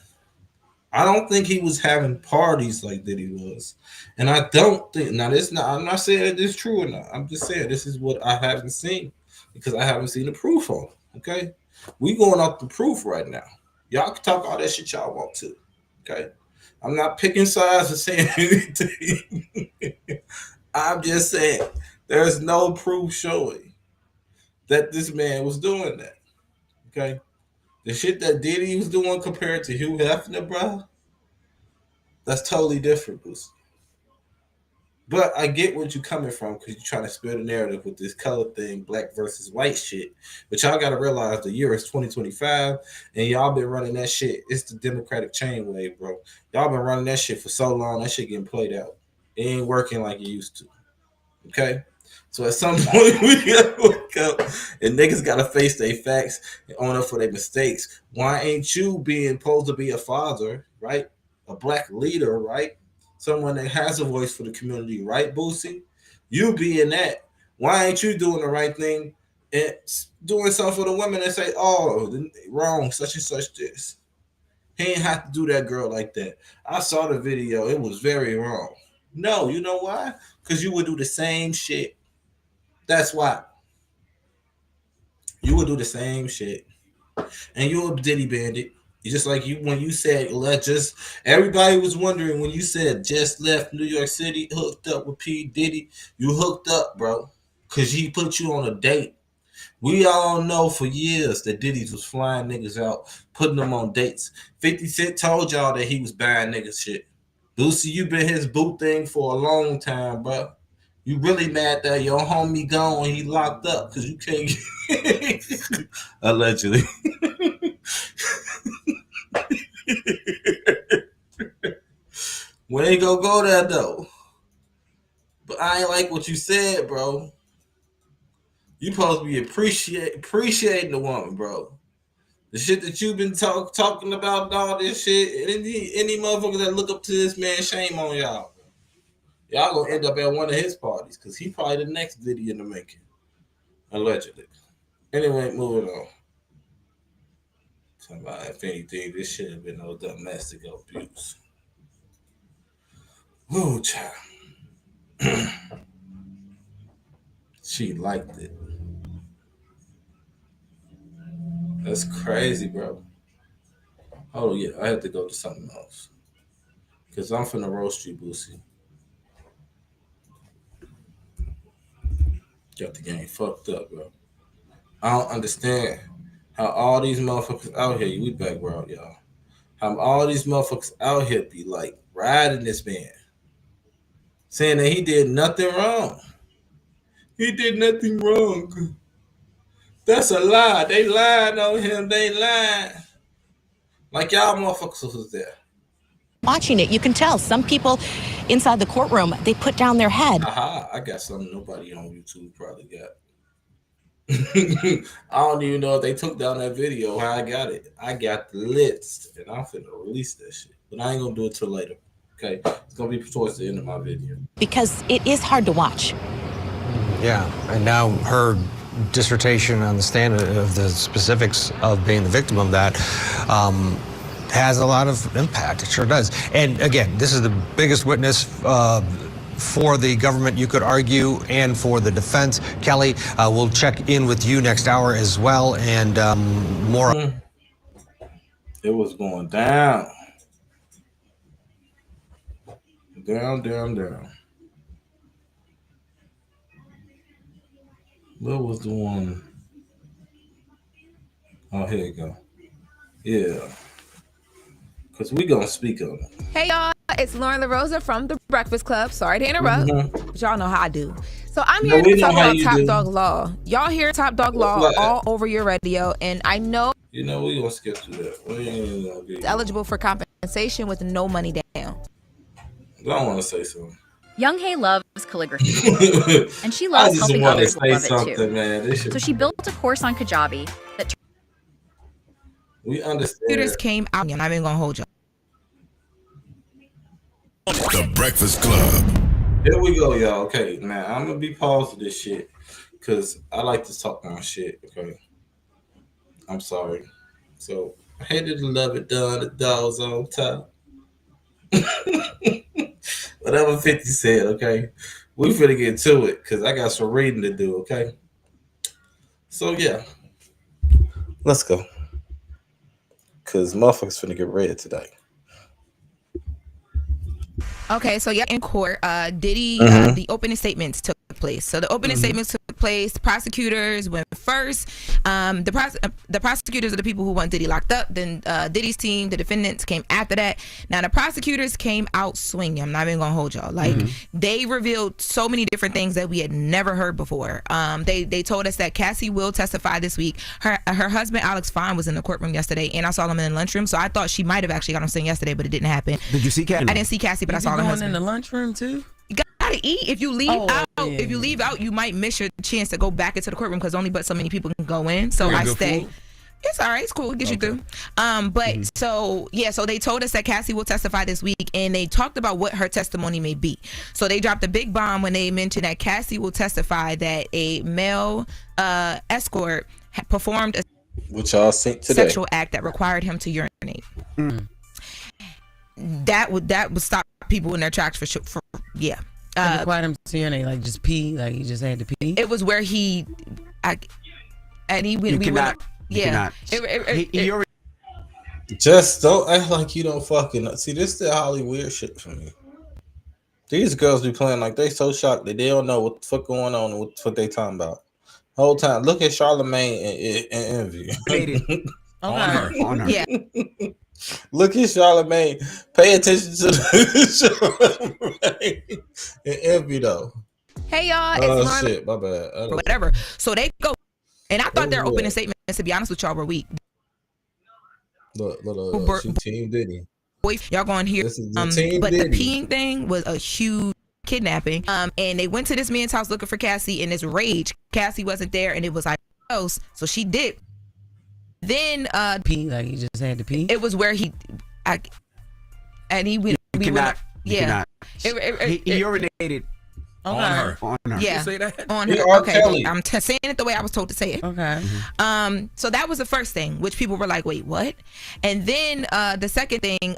I don't think he was having parties like that he was. And I don't think, I'm not saying that this is true or not. I'm just saying this is what I haven't seen because I haven't seen the proof on it, okay? We going off the proof right now. Y'all can talk all that shit y'all want to, okay? I'm not picking sides or saying anything. I'm just saying there's no proof showing that this man was doing that. Okay? The shit that Diddy was doing compared to Hugh Hefner, bro, that's totally different, Bruce. But I get what you're coming from because you're trying to spin the narrative with this color thing, black versus white shit. But y'all got to realize the year is 2025 and y'all been running that shit. It's the Democratic chain wave, bro. Y'all been running that shit for so long. That shit getting played out. It ain't working like it used to. Okay? So at some point, we got to wake up and niggas got to face their facts and own up for their mistakes. Why ain't you being supposed to be a father, right? A black leader, right? Someone that has a voice for the community, right, Boosie? You being that. Why ain't you doing the right thing and doing something for the women and say, oh, wrong, such and such this. He ain't have to do that girl like that. I saw the video. It was very wrong. No, you know why? Because you would do the same shit. That's why. You would do the same shit. And you're a Diddy bandit. Just like you when you said everybody was wondering when you said just left New York City, hooked up with P. Diddy. You hooked up, bro. Cause he put you on a date. We all know for years that Diddy was flying niggas out, putting them on dates. 50 Cent told y'all that he was buying niggas shit. Lucy, you been his boo thing for a long time, bro. You really mad that your homie gone and he locked up because you can't allegedly. We ain't gonna go there though. But I ain't like what you said, bro. You supposed to be appreciating the woman, bro. The shit that you've been talking about and all this shit. Any motherfuckers that look up to this man, shame on y'all. Y'all gonna end up at one of his parties because he probably the next Diddy in the making, allegedly. Anyway, moving on. Talking about if anything, this should have been no domestic abuse. Woo, child. She liked it. That's crazy, bro. Oh yeah, I had to go to something else. Cause I'm finna roast you, Boosie. Got the game fucked up, bro. I don't understand how all these motherfuckers out here, we back, bro, y'all. How all these motherfuckers out here be like riding this man, saying that he did nothing wrong. He did nothing wrong. That's a lie. They lied on him. They lied. Like y'all motherfuckers was there. Watching it, you can tell some people inside the courtroom, they put down their head. Aha, I got something nobody on YouTube probably got. I don't even know if they took down that video, how I got it. I got the list, and I'm finna release that shit. But I ain't gonna do it till later. Okay? It's gonna be towards the end of my video. Because it is hard to watch. Yeah, and now her dissertation on the stand of the specifics of being the victim of that has a lot of impact. It sure does. And again, this is the biggest witness for the government, you could argue, and for the defense. Kelly, we'll check in with you next hour as well, and more. It was going down. Down, down, down. What was the one? Oh, here you go. Yeah. Because we going to speak on it. Hey, y'all. It's Lauren LaRosa from The Breakfast Club. Sorry to interrupt, but y'all know how I do. So I'm here to talk about Top Dog Law. Y'all hear Top Dog Law all over your radio, and I know we're going to skip to that. We ain't gonna be eligible for compensation with no money down. I don't want to say something. Younghae loves calligraphy, and she loves helping others love it too. Man. So she built a course on Kajabi that we understand. Computers came out, and I'm even gonna hold y'all. The Breakfast Club. Here we go, y'all. Okay, now I'm gonna be paused with this shit because I like to talk my shit. Okay, I'm sorry. So I hated to love it done. The dogs on top. Whatever 50 said. Okay, we finna get to it because I got some reading to do. Okay, so yeah, let's go because motherfuckers finna get read today. Okay, so yeah, in court, Diddy, the opening statements took place. So the opening statements took place. Prosecutors went first. The prosecutors are the people who want Diddy locked up. Then Diddy's team, the defendants, came after that. Now the prosecutors came out swinging. I'm not even gonna hold y'all. Like they revealed so many different things that we had never heard before. They told us that Cassie will testify this week. Her husband Alex Fine was in the courtroom yesterday, and I saw him in the lunchroom. So I thought she might have actually got on stand yesterday, but it didn't happen. Did you see Cassie? I didn't see Cassie, but I saw her husband in the lunchroom too. You gotta eat. If you leave if you leave out, you might miss your chance to go back into the courtroom because only but so many people can go in. So I stay. Food? It's all right. It's cool. It gets you through. So they told us that Cassie will testify this week, and they talked about what her testimony may be. So they dropped a big bomb when they mentioned that Cassie will testify that a male escort performed a which y'all seen today sexual act that required him to urinate. That would stop people in their tracks for sure. Required him to urinate, like just pee, like he just had to pee. It was where he cannot. He already. Just don't act like you don't fucking see. This is the Holly weird shit for me. These girls be playing like they so shocked that they don't know what the fuck going on and what the fuck they talking about. Whole time, look at Charlamagne and Envy. on her. Yeah. Look at Charlamagne. Pay attention to Charlamagne and Envy though. Hey y'all, it's shit, my bad. Whatever. So they go, and I thought their opening statements, to be honest with y'all, were weak. Look, she Team Diddy. Y'all going here? This is the team but Diddy. the peeing thing was a huge kidnapping. And they went to this man's house looking for Cassie in this rage. Cassie wasn't there, and it was like, oh, so she dipped. Then pee, like he just had to pee. It was where he went. Yeah, he urinated. Okay. On her. Yeah, you say that? on He her. R. Okay, Kelly. I'm saying it the way I was told to say it. Okay. So that was the first thing, which people were like, "Wait, what?" And then the second thing,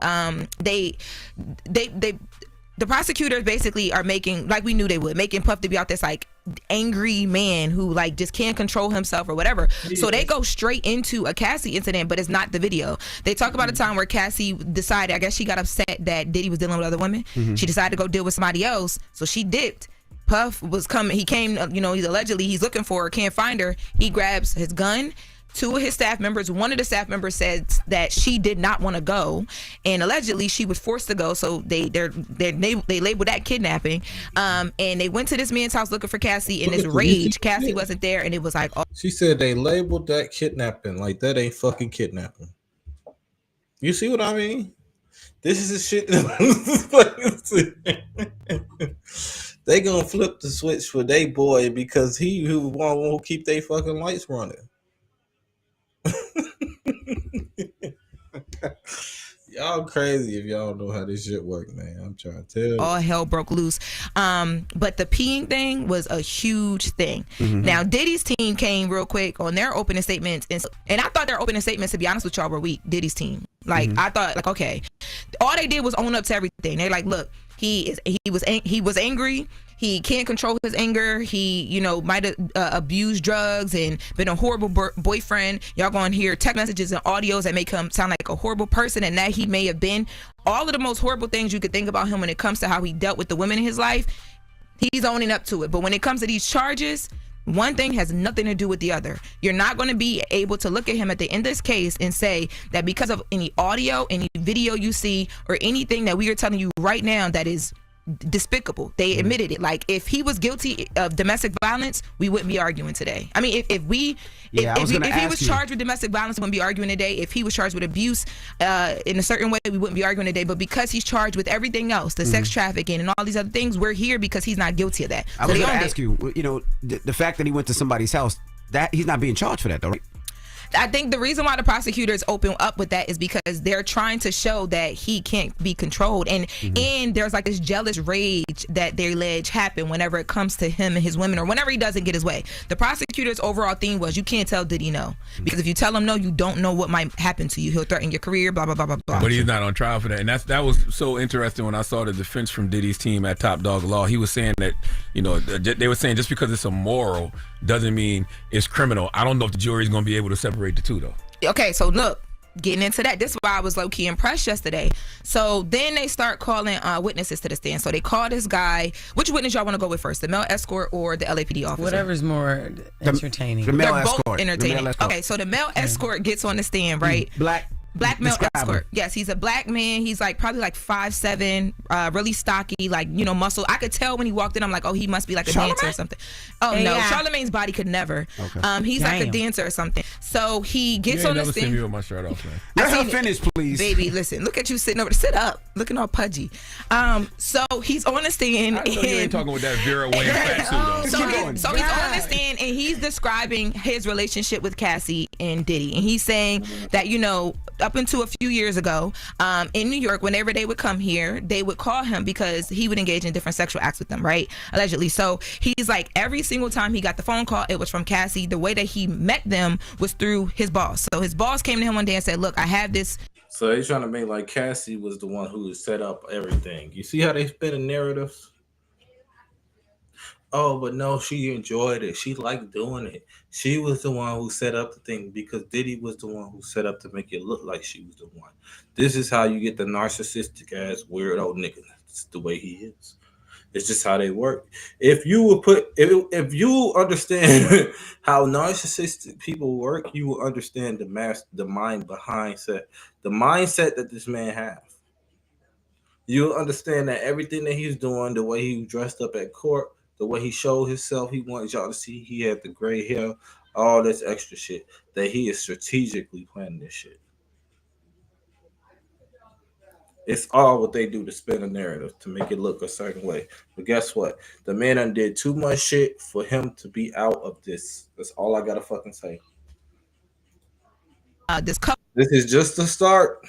the prosecutors basically are making, like we knew they would, making Puff to be out this like angry man who like just can't control himself or whatever. So they go straight into a Cassie incident, but it's not the video. They talk about a time where Cassie decided, I guess she got upset that Diddy was dealing with other women. She decided to go deal with somebody else, so she dipped. Puff was coming. He came. He's looking for her. Can't find her. He grabs his gun. Two of his staff members. One of the staff members said that she did not want to go, and allegedly she was forced to go. So they labeled that kidnapping. And they went to this man's house looking for Cassie in this rage. Cassie wasn't there, and it was like, oh. She said they labeled that kidnapping. Like that ain't fucking kidnapping. You see what I mean? This is the shit. They gonna flip the switch for they boy because he who won't keep they fucking lights running. Y'all crazy if y'all know how this shit work, man. I'm trying to tell you. All hell broke loose. But the peeing thing was a huge thing. Now Diddy's team came real quick on their opening statements, and I thought their opening statements, to be honest with y'all, were weak. Diddy's team, like I thought, like okay, all they did was own up to everything. They like, look, he was angry. He can't control his anger. He, might have abused drugs and been a horrible boyfriend. Y'all gonna hear text messages and audios that make him sound like a horrible person, and that he may have been. All of the most horrible things you could think about him when it comes to how he dealt with the women in his life, he's owning up to it. But when it comes to these charges, one thing has nothing to do with the other. You're not going to be able to look at him at the end of this case and say that because of any audio, any video you see, or anything that we are telling you right now that is despicable. They admitted it. Like if he was guilty of domestic violence, we wouldn't be arguing today. I mean, if he was charged with domestic violence, we wouldn't be arguing today. If he was charged with abuse in a certain way, we wouldn't be arguing today. But because he's charged with everything else, the sex trafficking and all these other things, we're here because he's not guilty of that. I was going to ask you, the fact that he went to somebody's house, that he's not being charged for that, though, right? I think the reason why the prosecutors open up with that is because they're trying to show that he can't be controlled, and there's like this jealous rage that they allege happen whenever it comes to him and his women, or whenever he doesn't get his way. The prosecutor's overall theme was, you can't tell Diddy no, because if you tell him no, you don't know what might happen to you. He'll threaten your career, blah blah blah blah blah. But he's not on trial for that, and that was so interesting when I saw the defense from Diddy's team at Top Dog Law. He was saying that they were saying just because it's immoral doesn't mean it's criminal. I don't know if the jury's going to be able to separate the two, though. Okay, so look, getting into that, this is why I was low-key impressed yesterday. So then they start calling witnesses to the stand. So they call this guy. Which witness y'all want to go with first, the male escort or the LAPD officer? Whatever's more entertaining. The male They're escort. both entertaining. The male escort. Okay, so the male escort gets on the stand, right? Black male escort. Yes, he's a black man. He's like probably like 5'7", really stocky, like muscle. I could tell when he walked in. I'm like, oh, he must be like a dancer or something. Oh no, Charlamagne's body could never. Okay. He's like a dancer or something. So he gets on the stand. You ain't never seen me with my shirt off, man. Let her finish, please. Baby, listen, look at you sitting over. Sit up, looking all pudgy. So he's on the stand. I know you ain't talking with that Vera Wayne fat suit though. So he's on the stand and he's describing his relationship with Cassie and Diddy, and he's saying that up until a few years ago, in New York, whenever they would come here, they would call him because he would engage in different sexual acts with them, right? Allegedly. So he's like, every single time he got the phone call, it was from Cassie. The way that he met them was through his boss. So his boss came to him one day and said, look, I have this. So they're trying to make like Cassie was the one who set up everything. You see how they spin the narratives? Oh, but no, she enjoyed it. She liked doing it. She was the one who set up the thing because Diddy was the one who set up to make it look like she was the one. This is how you get the narcissistic ass weirdo nigga. It's the way he is. It's just how they work. If you would if you understand how narcissistic people work, you will understand the mind behind the mindset that this man has. You'll understand that everything that he's doing, the way he dressed up at court, the way he showed himself, he wanted y'all to see he had the gray hair, all this extra shit, that he is strategically planning this shit. It's all what they do to spin a narrative to make it look a certain way. But guess what? The man done did too much shit for him to be out of this. That's all I gotta fucking say. This is just the start.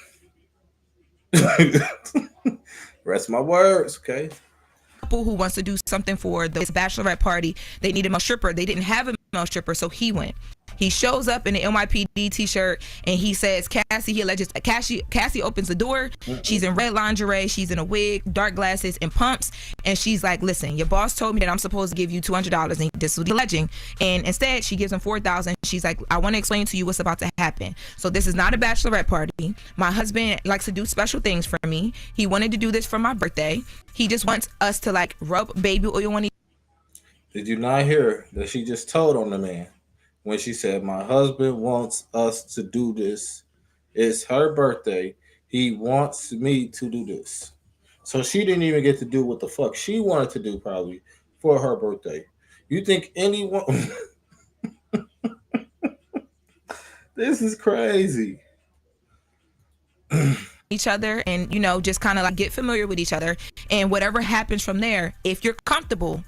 Rest my words, okay? Couple who wants to do something for this bachelorette party. They needed a male stripper. They didn't have a male stripper, so he went. He shows up in an NYPD t-shirt and he says, Cassie opens the door. She's in red lingerie. She's in a wig, dark glasses, and pumps. And she's like, listen, your boss told me that I'm supposed to give you $200. And this was alleging. And instead, she gives him $4,000. She's like, I want to explain to you what's about to happen. So this is not a bachelorette party. My husband likes to do special things for me. He wanted to do this for my birthday. He just wants us to like rub baby oil on each. Did you not hear that she just told on the man? When she said, my husband wants us to do this. It's her birthday. He wants me to do this. So she didn't even get to do what the fuck she wanted to do probably for her birthday. You think anyone... This is crazy. Each other and, you know, just kind of like get familiar with each other. And whatever happens from there, if you're comfortable,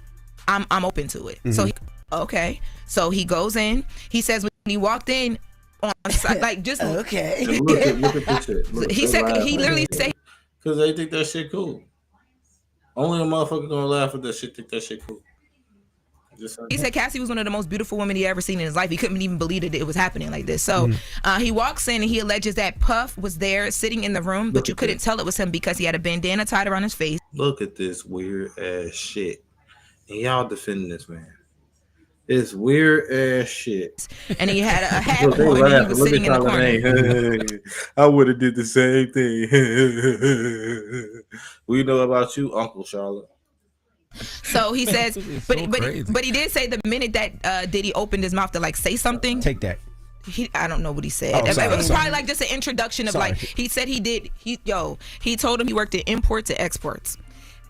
I'm open to it. So okay, so he goes in. He says when he walked in on site, like just okay. Look at this shit. Look, he said he literally said because they think that shit cool. Only a motherfucker gonna laugh at that shit. Think that shit cool. He said Cassie was one of the most beautiful women he ever seen in his life. He couldn't even believe that it was happening like this. So he walks in and he alleges that Puff was there sitting in the room, but you couldn't tell it was him because he had a bandana tied around his face. Look at this weird ass shit, and y'all defending this man. It's weird ass shit. And he had a hat on and he was sitting in the corner. I would have did the same thing. We know about you, Uncle Charlotte. So he says, but he did say the minute that Diddy opened his mouth to like say something. Take that. I don't know what he said. Oh, sorry, it was probably like just an introduction of like he said he did. He told him he worked in import to exports.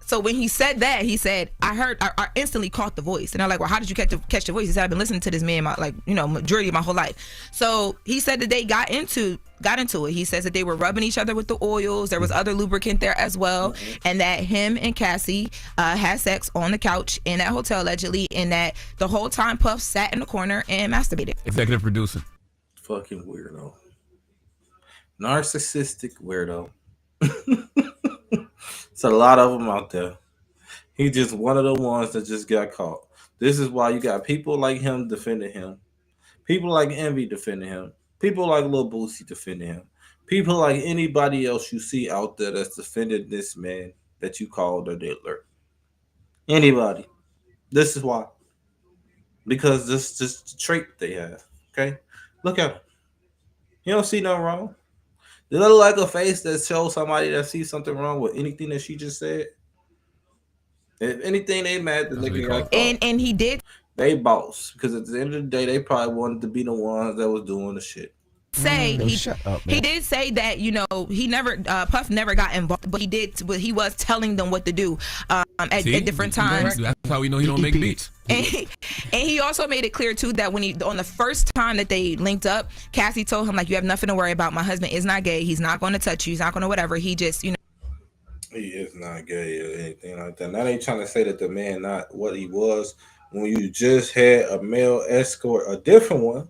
So when he said that, he said, I instantly caught the voice. And I'm like, well, how did you catch the voice? He said, I've been listening to this man, majority of my whole life. So he said that they got into it. He says that they were rubbing each other with the oils. There was other lubricant there as well. And that him and Cassie had sex on the couch in that hotel allegedly. And that the whole time Puff sat in the corner and masturbated. Executive producer. Fucking weirdo. Narcissistic weirdo. It's a lot of them out there. He just one of the ones that just got caught. This is why you got people like him defending him. People like Envy defending him. People like Lil Boosie defending him. People like anybody else you see out there that's defending this man that you called a diddler. Anybody. This is why. Because this is just the trait they have. Okay? Look at him. You don't see nothing wrong. They look like a face that shows somebody that sees something wrong with anything that she just said. If anything, they mad that they got caught. And he did. They boss. Because at the end of the day, they probably wanted to be the ones that was doing the shit. He did say that he never Puff never got involved, but he was telling them what to do at different times. That's how we know he don't make beats. And he also made it clear too that when on the first time that they linked up, Cassie told him like, you have nothing to worry about. My husband is not gay. He's not going to touch you. He's not going to whatever. He just he is not gay or anything like that. Now they trying to say that the man not what he was when you just had a male escort, a different one.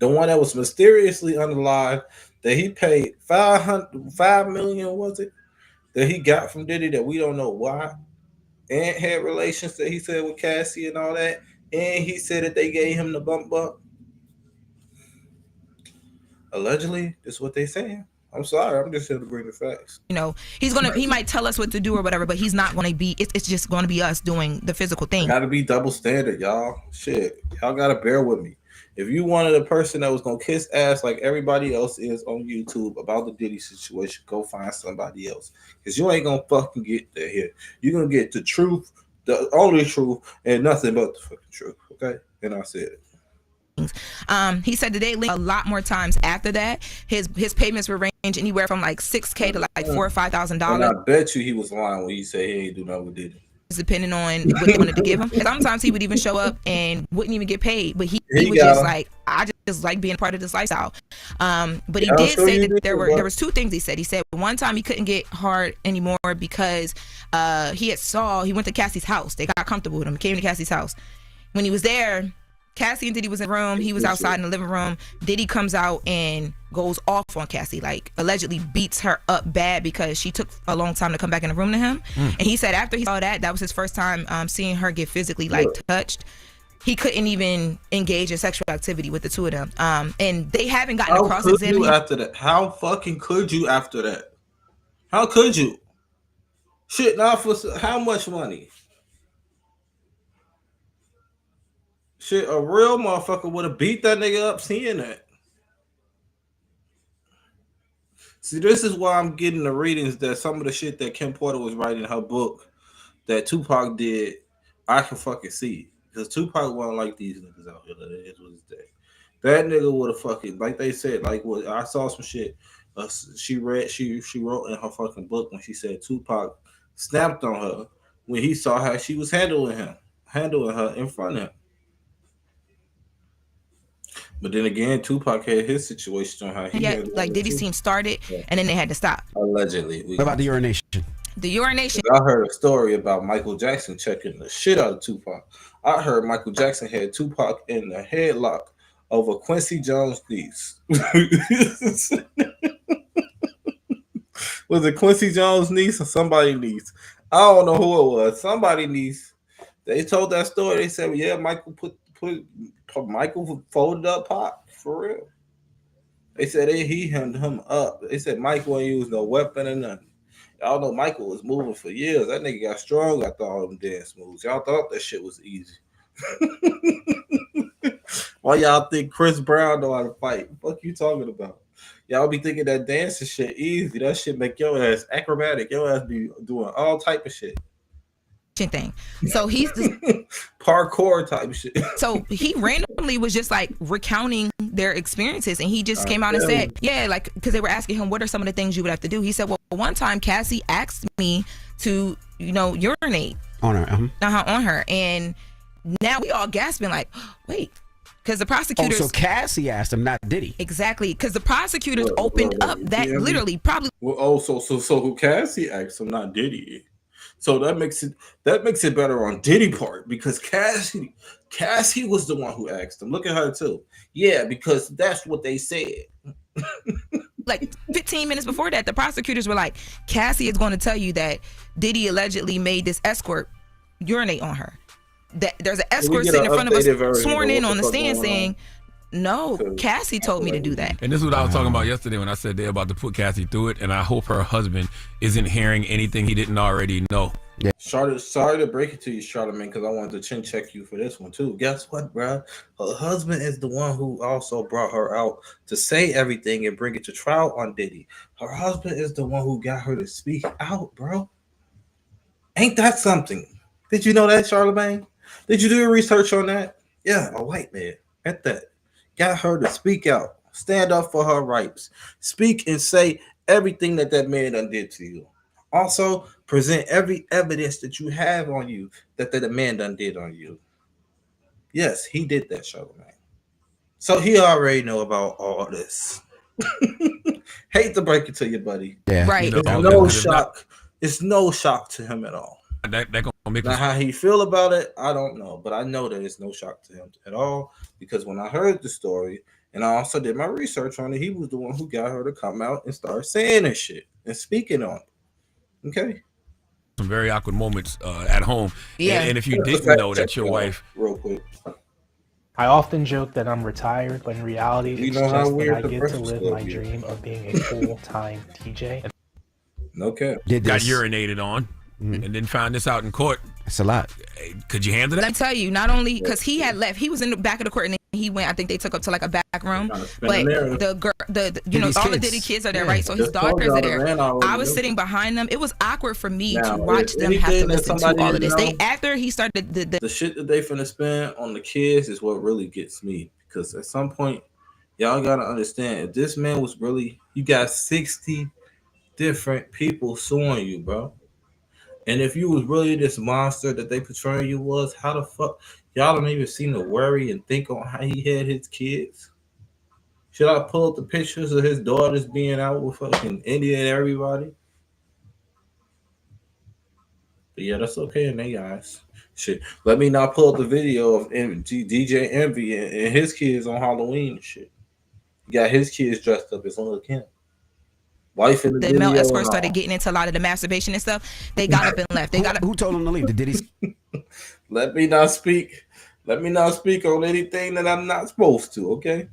The one that was mysteriously unalive, that he paid $5 million, was it? That he got from Diddy that we don't know why. And had relations that he said with Cassie and all that. And he said that they gave him the bump. Allegedly, that's what they saying. I'm sorry, I'm just here to bring the facts. He might tell us what to do or whatever, but he's not going to be. It's just going to be us doing the physical thing. Got to be double standard, y'all. Shit, y'all got to bear with me. If you wanted a person that was gonna kiss ass like everybody else is on YouTube about the Diddy situation, go find somebody else. Because you ain't gonna fucking get there here. You're gonna get the truth, the only truth, and nothing but the fucking truth. Okay? And I said it. He said that they linked a lot more times after that. His payments would range anywhere from like $6,000 to like $4,000 or $5,000. And I bet you he was lying when he said he ain't do nothing with Diddy. depending on what they wanted to give him. And sometimes he would even show up and wouldn't even get paid, but he He was got just him. like, I just like being part of this lifestyle. But he Yeah, I'm did sure say you that did, there bro. was two things he said. He said one time he couldn't get hard anymore because he went to Cassie's house. They got comfortable with him. Came to Cassie's house. When he was there, Cassie and Diddy was in the room. He was outside in the living room. Diddy comes out and goes off on Cassie, like allegedly beats her up bad because she took a long time to come back in the room to him. And he said after he saw that was his first time seeing her get physically touched. He couldn't even engage in sexual activity with the two of them. And they haven't gotten across How could examine you him. after that? How fucking could you after that? How could you? Shit, not for how much money? Shit, a real motherfucker would have beat that nigga up seeing that. See, this is why I'm getting the readings that some of the shit that Kim Porter was writing in her book that Tupac did, I can fucking see. Because Tupac wasn't like these niggas out here. That is what his day. That nigga would have fucking, like they said, like what I saw some shit. She wrote in her fucking book when she said Tupac snapped on her when he saw how she was handling her in front of him. But then again, Tupac had his situation on how he Yet, like Diddy's team started, and then they had to stop. Allegedly. What about the urination? The urination. I heard a story about Michael Jackson checking the shit out of Tupac. I heard Michael Jackson had Tupac in the headlock over Quincy Jones' niece. Was it Quincy Jones' niece or somebody's niece? I don't know who it was. Somebody's niece. They told that story. They said, "Yeah, Michael Michael folded up Pac for real." They said he hemmed him up. They said Michael ain't used no weapon or nothing. Y'all know Michael was moving for years. That nigga got strong after all them dance moves. Y'all thought that shit was easy. Why y'all think Chris Brown know how to fight? What the fuck you talking about? Y'all be thinking that dancing shit easy. That shit make your ass acrobatic. Your ass be doing all type of shit. Thing. So he's parkour type shit. So he randomly was just like recounting their experiences, and he just came out and said, "Yeah, like because they were asking him what are some of the things you would have to do." He said, "Well, one time Cassie asked me to, urinate on her, on her, and now we all gasping like, wait." Because the prosecutors. Oh, so Cassie asked him, not Diddy. Exactly, because the prosecutors opened up that literally probably. Well, so who Cassie asked him, not Diddy. So that makes it better on Diddy part because Cassie was the one who asked him. Look at her too. Yeah, because that's what they said. Like 15 minutes before that, the prosecutors were like, Cassie is going to tell you that Diddy allegedly made this escort urinate on her. That there's an escort sitting in front of us, sworn in on the stand saying, no, Cassie told me to do that. And this is what I was talking about yesterday when I said they're about to put Cassie through it, and I hope her husband isn't hearing anything he didn't already know. Yeah. Sorry to break it to you, Charlamagne, because I wanted to chin check you for this one too. Guess what, bro? Her husband is the one who also brought her out to say everything and bring it to trial on Diddy. Her husband is the one who got her to speak out, bro. Ain't that something? Did you know that, Charlamagne? Did you do your research on that? Yeah, a white man at that. Got her to speak out, stand up for her rights, speak and say everything that man done did to you. Also, present every evidence that you have on you that man done did on you. Yes, he did that, Charlamagne. So he already know about all this. Hate to break it to you, buddy. Yeah, right. It's no shock. It's no shock to him at all. That gonna make now how he feel about it, I don't know, but I know that it's no shock to him at all because when I heard the story and I also did my research on it, he was the one who got her to come out and start saying this shit and speaking on it. Okay. Some very awkward moments at home. Yeah. And if you didn't know that your wife, real quick. I often joke that I'm retired, but in reality, it's just that I get to live my dream of being a full-time DJ. No cap. Got urinated on. And then found this out in court. That's a lot. Could you handle that? Let me tell you, not only because he had left, he was in the back of the court and he went. I think they took up to like a back room, but the girl, all the Diddy kids are there, right? So his daughters are there. I was sitting behind them. It was awkward for me to watch them have to listen to all of this. After he started the shit that they finna spend on the kids is what really gets me because at some point, y'all gotta understand if this man was really, you got 60 different people suing you, bro. And if you was really this monster that they portraying you was, how the fuck y'all don't even seem to worry and think on how he had his kids? Should I pull up the pictures of his daughters being out with fucking India and everybody? But yeah, that's okay in their eyes. Shit, let me not pull up the video of DJ Envy and his kids on Halloween and shit. He got his kids dressed up as little Kim. Wife in the The male video and escorts started all. getting into a lot of the masturbation and stuff. They got up and left. They got up. Who told them to leave? Did he? Let me not speak. Let me not speak on anything that I'm not supposed to. Okay.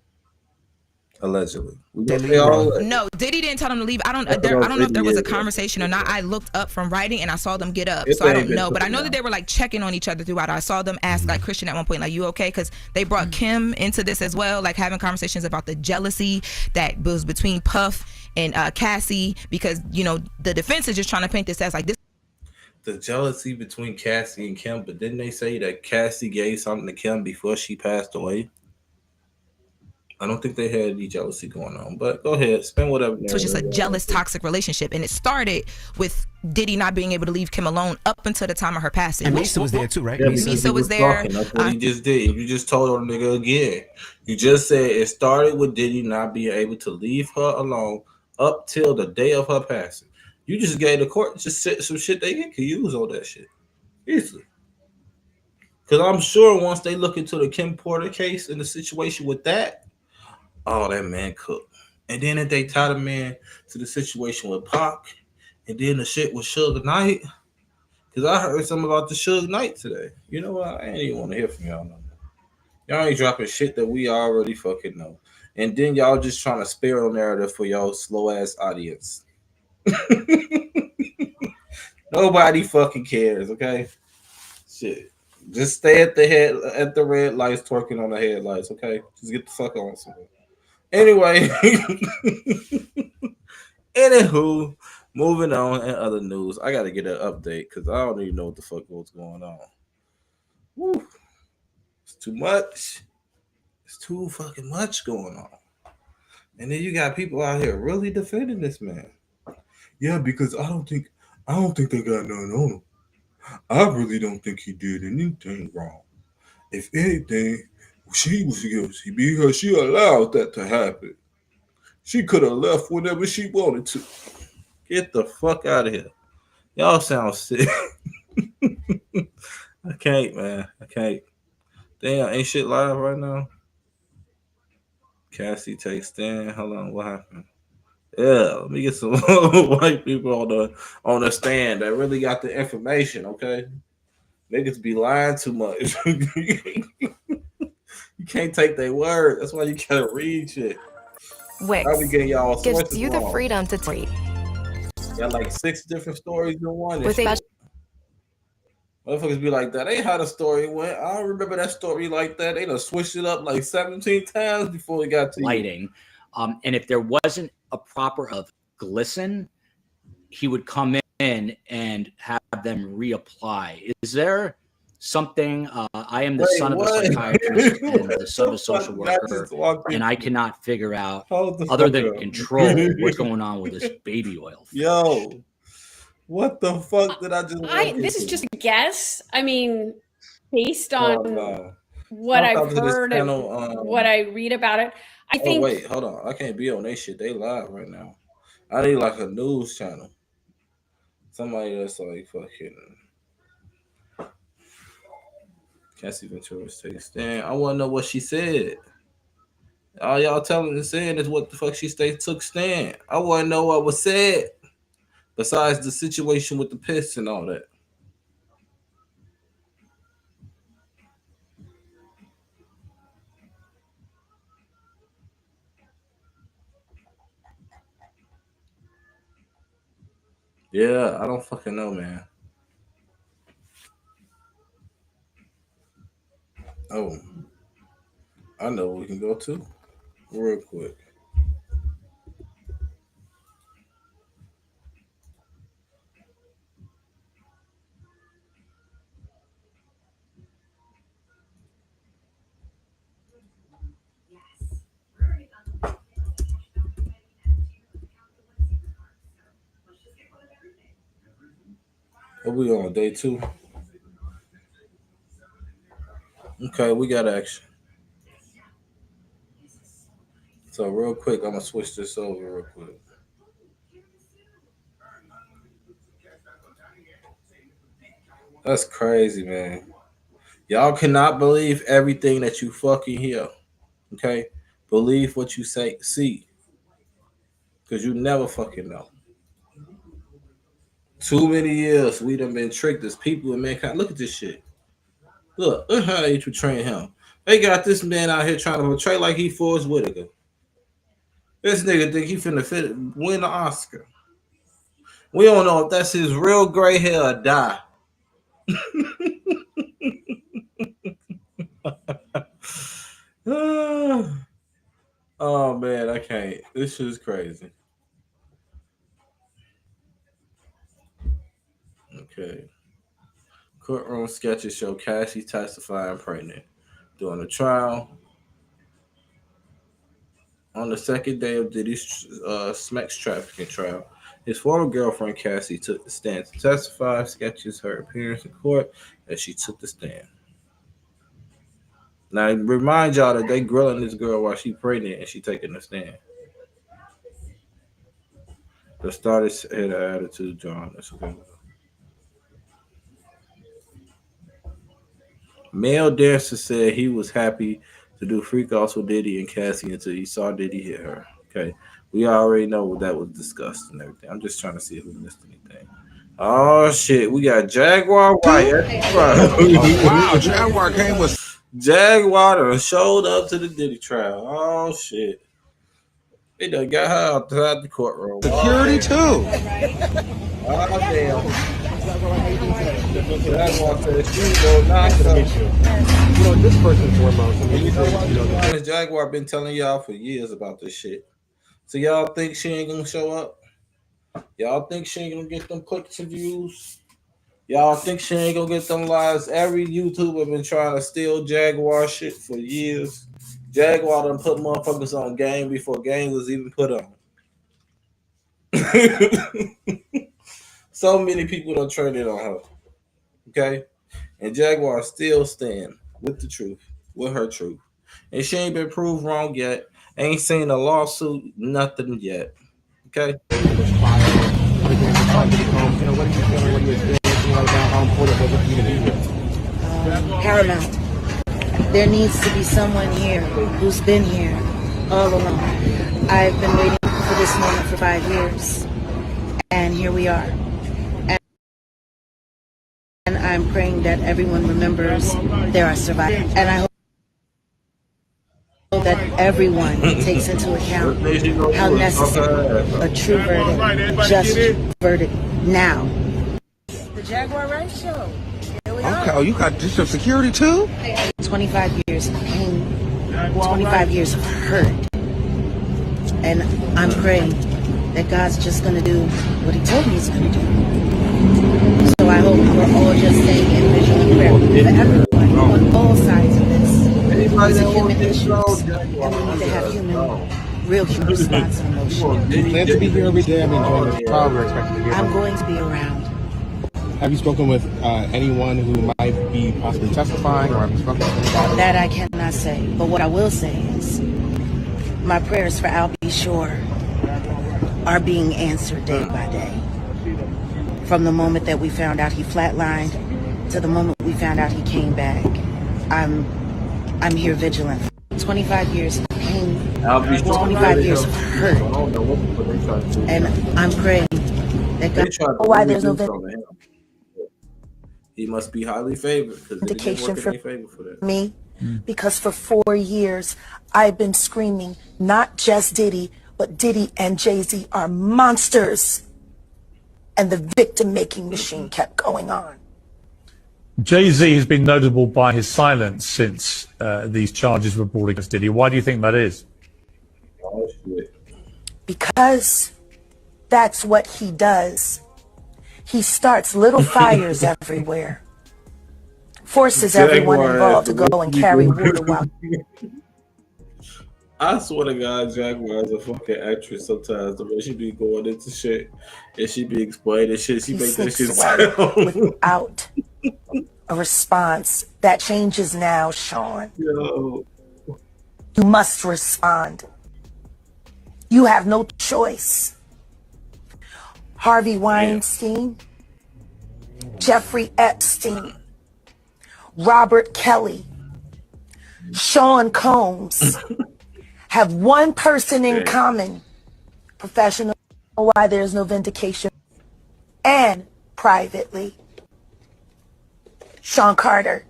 Allegedly. No, Diddy didn't tell them to leave. I don't know if there was a conversation or not. I looked up from writing and I saw them get up. So I don't know. But I know that they were like checking on each other throughout. I saw them ask like Christian at one point, like, you okay? Because they brought Kim into this as well, like having conversations about the jealousy that was between Puff and Cassie, because, you know, the defense is just trying to paint this as like this. The jealousy between Cassie and Kim, but didn't they say that Cassie gave something to Kim before she passed away? I don't think they had any jealousy going on, but go ahead, spend whatever. So it's just a jealous, toxic relationship, and it started with Diddy not being able to leave Kim alone up until the time of her passing. And Misa was there too, right? Yeah, Misa was there. That's what he just did. You just told her nigga again. You just said it started with Diddy not being able to leave her alone up till the day of her passing. You just gave the court just some shit they can use on that shit easily. Because I'm sure once they look into the Kim Porter case and the situation with that, oh, that man cooked. And then if they tie the man to the situation with Pac, and then the shit with Suge Knight, because I heard something about the Suge Knight today. You know what? I ain't even want to hear from y'all no more. Y'all ain't dropping shit that we already fucking know. And then y'all just trying to spare a narrative for y'all slow ass audience. Nobody fucking cares, okay? Shit. Just stay at the red lights, twerking on the headlights, okay? Just get the fuck on somewhere. Anyway, anywho, moving on and other news. I gotta get an update because I don't even know what the fuck was going on. Woo. It's too much. It's too fucking much going on. And then you got people out here really defending this man. Yeah, because I don't think they got nothing on him. I really don't think he did anything wrong. If anything, she was guilty because she allowed that to happen. She could have left whenever she wanted to. Get the fuck out of here. Y'all sound sick. I can't, man. I can't. Damn, ain't shit live right now? Cassie takes stand. Hold on, what happened? Yeah, let me get some white people on the stand that really got the information, okay? Niggas be lying too much. You can't take their word. That's why you gotta read shit. Wix gives you the freedom to tweet. Got like 6 different stories in one. Motherfuckers be like, that ain't how the story went. I don't remember that story like that. They done switched it up like 17 times before it got to lighting. And if there wasn't a proper of glisten, he would come in and have them reapply. Is there something? I am the son of a psychiatrist and the son of a social worker, and I cannot figure out, other than control, what's going on with this baby oil. Yo, what the fuck did I just? This is just a guess. I mean, based on what I've heard and what I read about it, I think. Wait, hold on. I can't be on that shit. They live right now. I need like a news channel. Somebody that's like fucking Cassie Ventura's take stand. I want to know what she said. All y'all telling and saying is what the fuck she took stand. I want to know what was said. Besides the situation with the piss and all that. Yeah, I don't fucking know, man. Oh, I know we can go to real quick. What we on, day 2? Okay, we got action. So real quick, I'm gonna switch this over real quick. That's crazy, man. Y'all cannot believe everything that you fucking hear. Okay? Believe what you see. Cause you never fucking know. Too many years we done been tricked as people in mankind. Look at this shit. Look how they portray him. They got this man out here trying to portray like he Forrest Whitaker. This nigga think he finna win the Oscar. We don't know if that's his real gray hair or die. Oh man, I can't. This shit is crazy. Okay. Courtroom sketches show Cassie testifying pregnant during the trial. On the second day of Diddy's sex trafficking trial, his former girlfriend Cassie took the stand to testify. Sketches her appearance in court as she took the stand. Now, remind y'all that they grilling this girl while she pregnant and she taking the stand. The starters had an attitude, John. That's okay. Male dancer said he was happy to do freak offs with Diddy and Cassie until he saw Diddy hit her. Okay. We already know what that was discussed and everything. I'm just trying to see if we missed anything. Oh shit, we got Jaguar White. Wow, Jaguar came with Jaguar showed up to the Diddy trial. Oh shit. They done got her outside the courtroom. Security too. Oh damn. Jaguar said she go knock her. You know, this person's foremost. I mean, This Jaguar been telling y'all for years about this shit. So y'all think she ain't gonna show up? Y'all think she ain't gonna get them clicks and views? Y'all think she ain't gonna get them lives? Every YouTuber been trying to steal Jaguar shit for years. Jaguar done put motherfuckers on game before game was even put on. So many people done turned it on her. Okay? And Jaguar still stand with the truth, with her truth. And she ain't been proved wrong yet. Ain't seen a lawsuit, nothing yet. Okay? Paramount. There needs to be someone here who's been here all along. I've been waiting for this moment for 5 years, and here we are. And I'm praying that everyone remembers there are survivors. And I hope that everyone takes into account how necessary a true verdict, just verdict now. The Jaguar Rice Show. Okay, oh, you got district security too? 25 years of pain, 25 years of hurt. And I'm praying that God's just going to do what he told me he's going to do. So I hope we're all just staying in vigilant prayer for everyone on all sides of this. These are human issues, and we need to have real human response and emotion. you plan to be here every day. I mean, during the trial, we're expecting to hear. I'm going to be around. Have you spoken with anyone who might be possibly testifying, or have you spoken with anybody? That I cannot say. But what I will say is my prayers for Al B. Shore are being answered day by day. From the moment that we found out he flatlined to the moment we found out he came back. I'm here vigilant. 25 years of pain, 25 years of hurt. And I'm praying that God, why there's no he must be highly favored because it didn't work in their favor for that. Me, because for 4 years I've been screaming, not just Diddy, but Diddy and Jay-Z are monsters. And the victim-making machine kept going on. Jay-Z has been notable by his silence since these charges were brought against Diddy. Why do you think that is? Oh, shit. Because that's what he does. He starts little fires everywhere. Forces everyone involved to go and carry water while I swear to God, Jaguar is a fucking actress sometimes. The way she be going into shit and she be explaining shit, she He make that sneaks shit away sound. without a response. That changes now, Sean. Yo. You must respond. You have no choice. Harvey Weinstein, Jeffrey Epstein, Robert Kelly, Sean Combs have one person in common: professional, why there's no vindication, and privately. Sean Carter.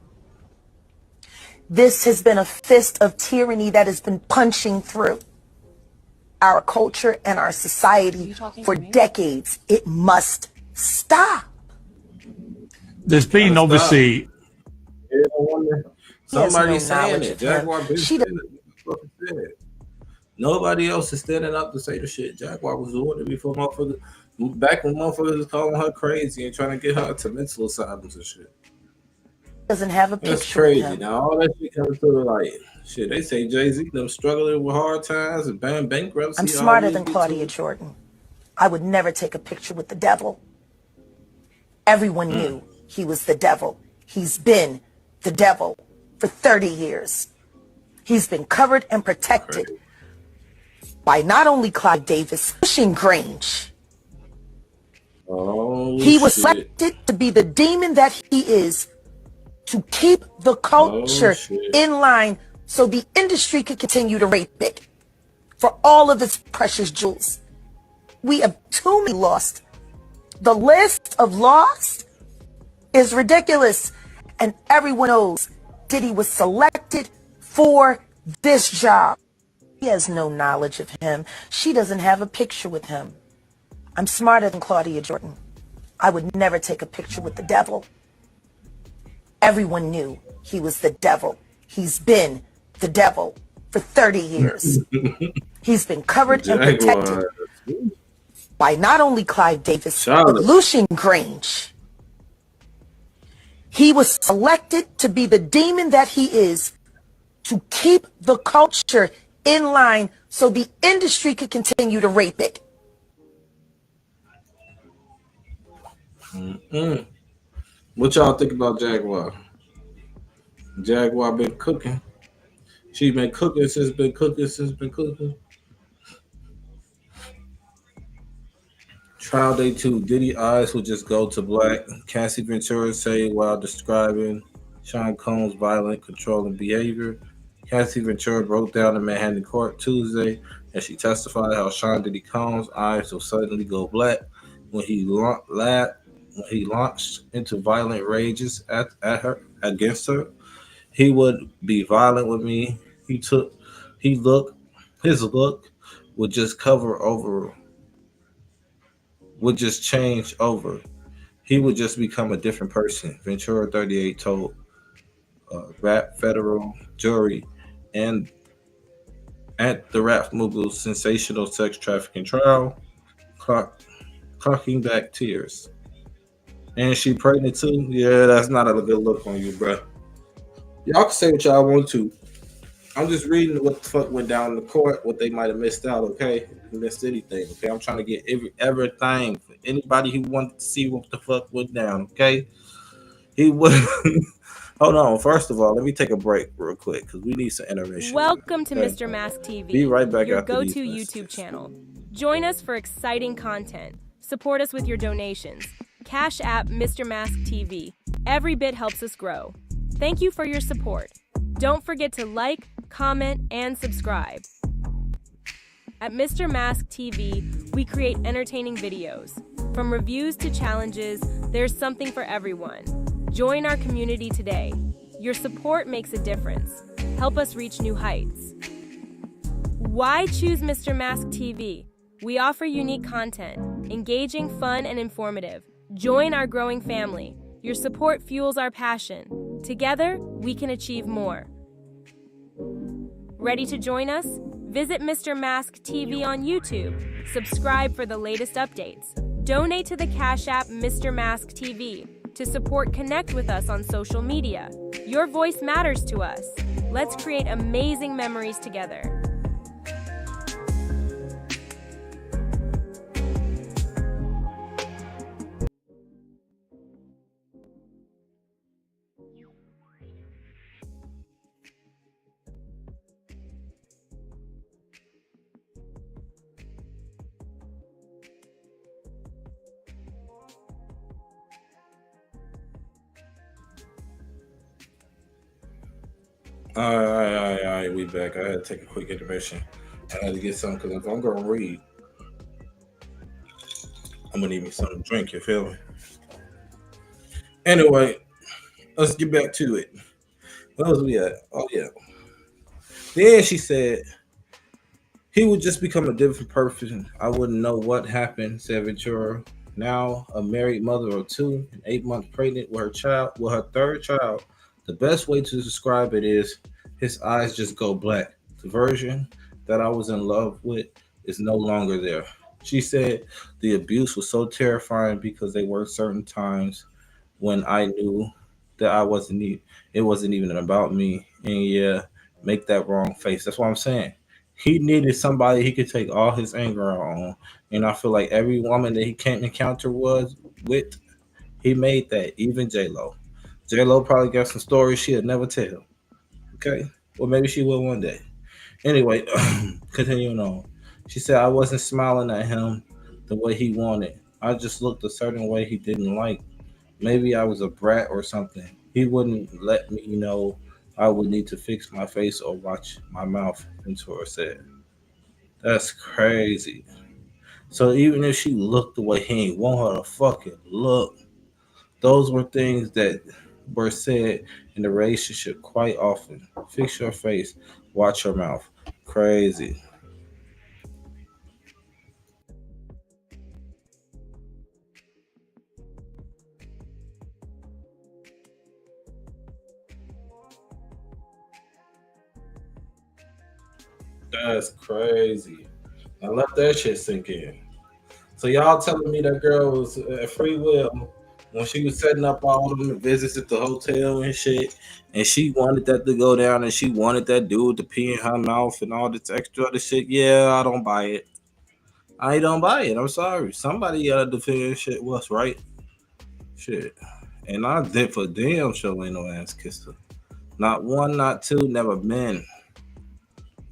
This has been a fist of tyranny that has been punching through our culture and our society for decades. It must stop. There's been obviously. Somebody saying it. Jaguar been saying it. Nobody else is standing up to say the shit Jaguar was doing it before motherfuckers. Back when motherfuckers was calling her crazy and trying to get her to mental asylums and shit. Doesn't have a picture. That's crazy. Now all that shit comes to the light. Shit, they say Jay-Z them struggling with hard times and bankruptcy. I'm smarter than Claudia Jordan. I would never take a picture with the devil. Everyone knew he was the devil. He's been the devil for 30 years. He's been covered and protected by not only Clive Davis, Cushing Grange. He was selected to be the demon that he is, to keep the culture in line so the industry could continue to rape it for all of its precious jewels. We have too many lost. The list of lost is ridiculous, and everyone knows Diddy was selected for this job. He has no knowledge of him. She doesn't have a picture with him. I'm smarter than Claudia Jordan. I would never take a picture with the devil. Everyone knew he was the devil. He's been the devil for 30 years. He's been covered and protected by not only Clive Davis, but Lucian Grange. He was selected to be the demon that he is, to keep the culture in line so the industry could continue to rape it. What y'all think about Jaguar? Jaguar been cooking. She been cooking since been cooking. Trial day 2. Diddy eyes will just go to black. Cassie Ventura say while describing Sean Combs' violent, controlling behavior. Cassie Ventura broke down in Manhattan court Tuesday, and she testified how Sean Diddy Combs' eyes will suddenly go black when he launched into violent rages at her, against her. He would be violent with me. His look would just change over. He would just become a different person. Ventura 38 told rap federal jury and at the rap mogul's sensational sex trafficking trial, clocking back tears. And she pregnant too? Yeah, that's not a good look on you, bro. Y'all can say what y'all want to. I'm just reading what the fuck went down in the court, what they might have missed out, okay? Missed anything, okay? I'm trying to get everything for anybody who wanted to see what the fuck went down, okay? He would. Hold on. First of all, let me take a break real quick because we need some intermission. Welcome to Mr. Mask TV, be right back your after go-to YouTube channel. Join us for exciting content. Support us with your donations. Cash App Mr. Mask TV. Every bit helps us grow. Thank you for your support. Don't forget to like, comment, and subscribe. At Mr. Mask TV, we create entertaining videos. From reviews to challenges, there's something for everyone. Join our community today. Your support makes a difference. Help us reach new heights. Why choose Mr. Mask TV? We offer unique content, engaging, fun, and informative. Join our growing family. Your support fuels our passion. Together, we can achieve more. Ready to join us? Visit Mr. Mask TV on YouTube. Subscribe for the latest updates. Donate to the Cash App Mr. Mask TV. To support, connect with us on social media. Your voice matters to us. Let's create amazing memories together. All right, we back. I had to take a quick intermission. I had to get something because if I'm gonna read, I'm gonna need me something to drink. You feel me? Anyway, let's get back to it. Where was we at? Oh yeah. Then she said he would just become a different person. I wouldn't know what happened, said Ventura. Now a married mother of two and 8 months pregnant with her third child. The best way to describe it is his eyes just go black. The version that I was in love with is no longer there. She said the abuse was so terrifying because there were certain times when I knew that it wasn't even about me. And yeah, make that wrong face. That's what I'm saying. He needed somebody he could take all his anger out on. And I feel like every woman that he came encounter was with, he made that. Even J Lo. J Lo probably got some stories she'll never tell. Okay, or maybe she will one day. Anyway, continuing on. She said I wasn't smiling at him the way he wanted. I just looked a certain way he didn't like. Maybe I was a brat or something. He wouldn't let me know I would need to fix my face or watch my mouth, Ventura said. That's crazy. So even if she looked the way he ain't want her to fucking look, those were things that were said in the relationship quite often. Fix your face, watch your mouth. Crazy. That's crazy. I let that shit sink in. So y'all telling me that girl was at free will when she was setting up all them visits at the hotel and shit, and she wanted that to go down, and she wanted that dude to pee in her mouth and all this extra other shit. Yeah, I don't buy it. I don't buy it. I'm sorry. Somebody gotta defend shit. What's right? Shit. And I did for damn sure ain't no ass kisser. Not one, not two, never been.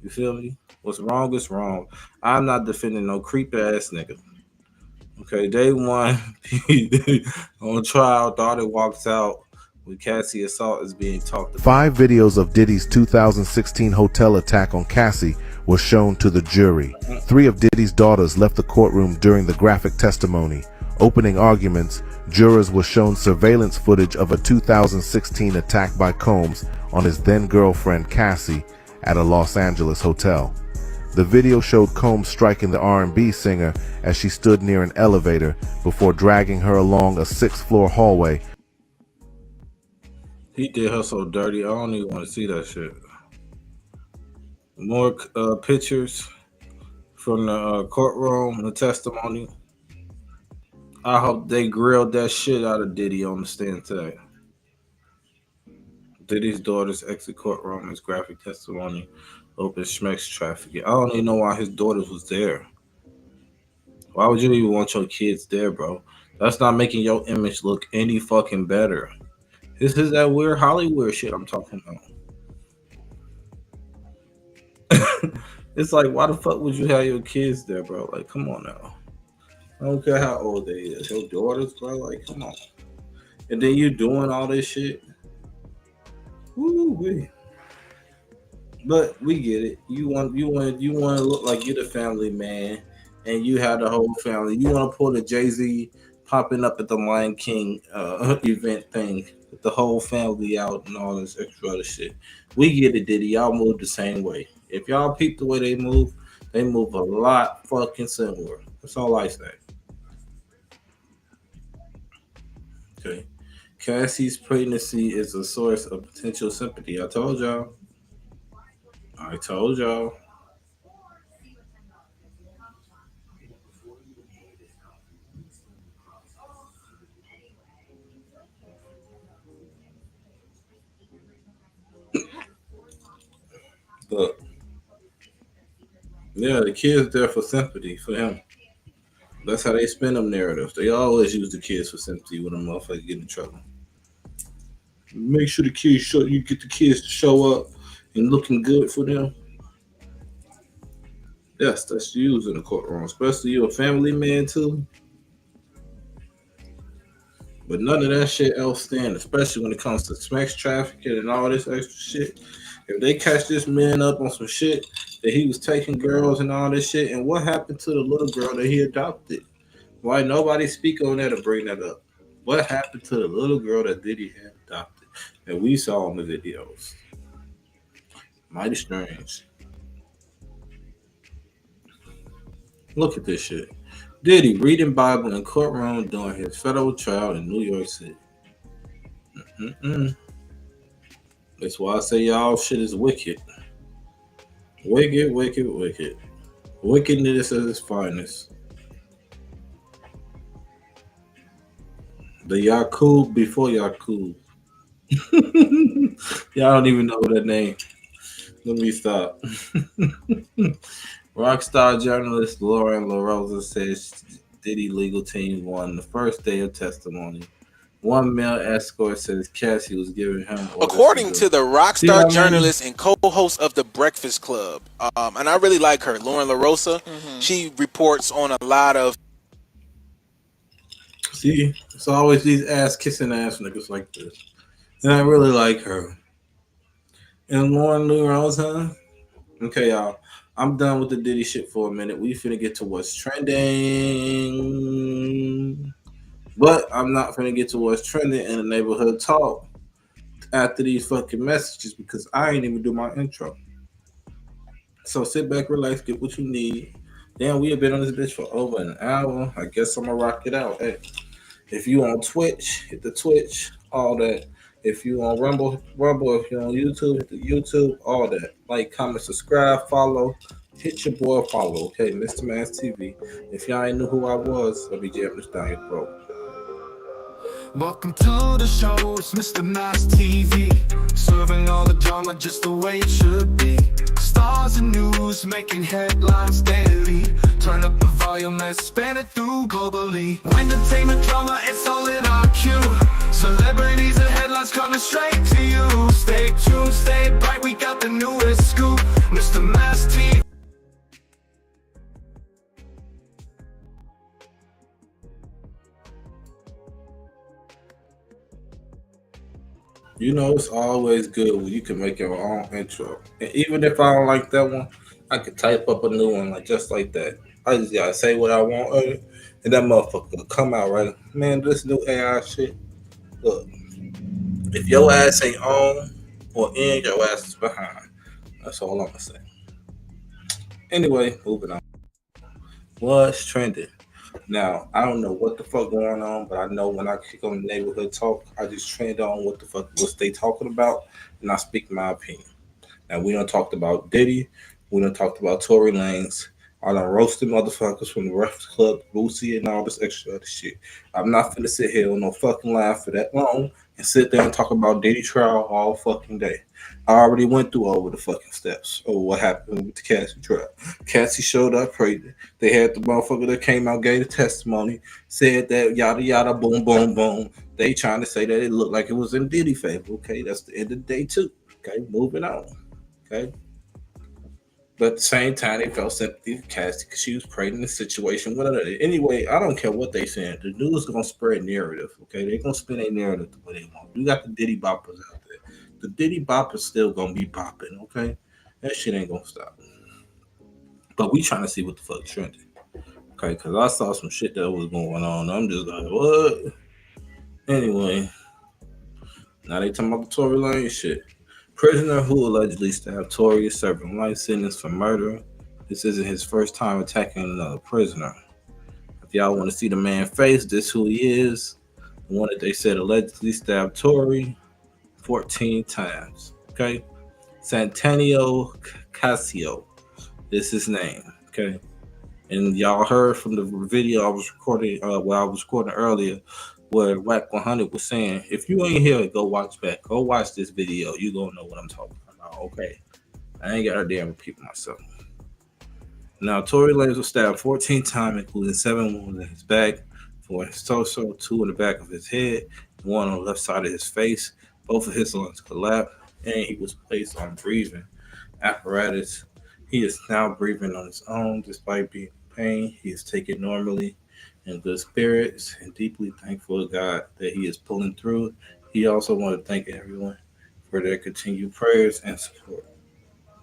You feel me? What's wrong is wrong. I'm not defending no creep ass nigga. Okay, day one on trial, daughter walks out when Cassie assault is being talked about. 5 videos of Diddy's 2016 hotel attack on Cassie were shown to the jury. 3 of Diddy's daughters left the courtroom during the graphic testimony. Opening arguments, jurors were shown surveillance footage of a 2016 attack by Combs on his then-girlfriend Cassie at a Los Angeles hotel. The video showed Combs striking the R&B singer as she stood near an elevator before dragging her along a 6th-floor hallway. He did her so dirty, I don't even want to see that shit. More pictures from the courtroom, the testimony. I hope they grilled that shit out of Diddy on the stand today. Diddy's daughter's exit courtroom is graphic testimony. Open schmex trafficking. I don't even know why his daughters was there. Why would you even want your kids there, bro? That's not making your image look any fucking better. This is that weird Hollywood shit I'm talking about. It's like, why the fuck would you have your kids there, bro? Like, come on now. I don't care how old they is. Your daughters, bro. Like, come on. And then you doing all this shit. Woo-wee. But we get it. You want to look like you're the family man, and you have the whole family. You want to pull the Jay-Z popping up at the Lion King event thing with the whole family out and all this extra other shit. We get it, Diddy. Y'all move the same way. If y'all peep the way they move a lot fucking similar. That's all I say. Okay. Cassie's pregnancy is a source of potential sympathy. I told y'all. Look. Yeah, the kids there for sympathy for him. That's how they spin them narratives. They always use the kids for sympathy when a motherfucker get in trouble. Make sure you get the kids to show up and looking good for them. Yes, that's used in the courtroom, especially you a family man too. But none of that shit else stand, especially when it comes to sex trafficking and all this extra shit. If they catch this man up on some shit that he was taking girls and all this shit, and what happened to the little girl that he adopted? Why nobody speak on that or bring that up? What happened to the little girl that Diddy had adopted that we saw in the videos? Mighty strange. Look at this shit. Diddy reading Bible in courtroom during his federal trial in New York City. That's why I say y'all shit is wicked. Wicked, wicked, wicked. Wickedness at its finest. The Yakub before Yakub. Y'all don't even know that name. Let me stop. Rockstar journalist Lauren LaRosa says Diddy legal team won the first day of testimony. One male escort says Cassie was giving him orders. According to the Rockstar journalist and co-host of The Breakfast Club, and I really like her, Lauren LaRosa. She reports on a lot of. See, it's always these ass-kissing ass niggas like this. And I really like her. And Lauren LaRosa, okay, y'all. I'm done with the Diddy shit for a minute. We finna get to what's trending. But I'm not finna get to what's trending in the neighborhood talk after these fucking messages because I ain't even do my intro. So sit back, relax, get what you need. Damn, we have been on this bitch for over an hour. I guess I'm gonna rock it out. Hey, if you on Twitch, hit the Twitch, all that. If you on Rumble. If you on YouTube, hit the YouTube, all that. Like, comment, subscribe, follow. Hit your boy follow, okay? Mr. Mask TV. If y'all ain't knew who I was, let me jam this down your throat. Welcome to the show, it's Mr. Mask TV. Serving all the drama just the way it should be. Stars and news making headlines daily. Turn up the volume, let's span it through globally. Entertainment drama, it's all in our queue. Celebrities and headlines coming straight to you. Stay tuned, stay bright, we got the newest scoop. Mr. Mask TV. You know, it's always good when you can make your own intro. And even if I don't like that one, I could type up a new one like just like that. I just gotta say what I want and that motherfucker will come out right. Man, this new AI shit. Look, if your ass ain't on or in, your ass is behind. That's all I'm gonna say. Anyway, moving on. What's trending? Now, I don't know what the fuck going on, but I know when I click on the neighborhood talk, I just trend on what the fuck was they talking about, and I speak my opinion. Now, we done talked about Diddy, we done talked about Tory Lanez, I done roasted motherfuckers from the Breakfast Club, Boosie, and all this extra other shit. I'm not finna sit here on no fucking line for that long and sit there and talk about Diddy trial all fucking day. I already went through all of the fucking steps of what happened with the Cassie trial. Cassie showed up pregnant. They had the motherfucker that came out, gave the testimony, said that yada yada, boom, boom, boom. They trying to say that it looked like it was in Diddy favor. Okay, that's the end of the day too. Okay, moving on. Okay. But at the same time, they felt sympathy for Cassie because she was pregnant in the situation. Whatever. Anyway, I don't care what they saying. The news is gonna spread narrative. Okay, they're gonna spin a narrative the way they want. We got the Diddy boppers out there. The Diddy bop is still gonna be bopping, okay? That shit ain't gonna stop. But we trying to see what the fuck trending, okay? Because I saw some shit that was going on. I'm just like, what? Anyway, now they talking about the Tory Lanez shit. Prisoner who allegedly stabbed Tory is serving life sentence for murder. This isn't his first time attacking another prisoner. If y'all want to see the man face, this who he is. The one that they said allegedly stabbed Tory 14 times. Okay, Santanio Casio is his name. Okay, and y'all heard from the video I was recording, I was recording earlier, where Whack 100 was saying, if you ain't here, go watch back. Go watch this video. You gonna know what I'm talking about. Okay, I ain't gotta damn repeat myself. Now, Tory Lanez was stabbed 14 times, including 7 wounds in his back, 4 in his torso, 2 in the back of his head, 1 on the left side of his face. Both of his lungs collapsed, and he was placed on breathing apparatus. He is now breathing on his own despite being in pain. He is taken normally in good spirits and deeply thankful to God that he is pulling through. He also wanted to thank everyone for their continued prayers and support.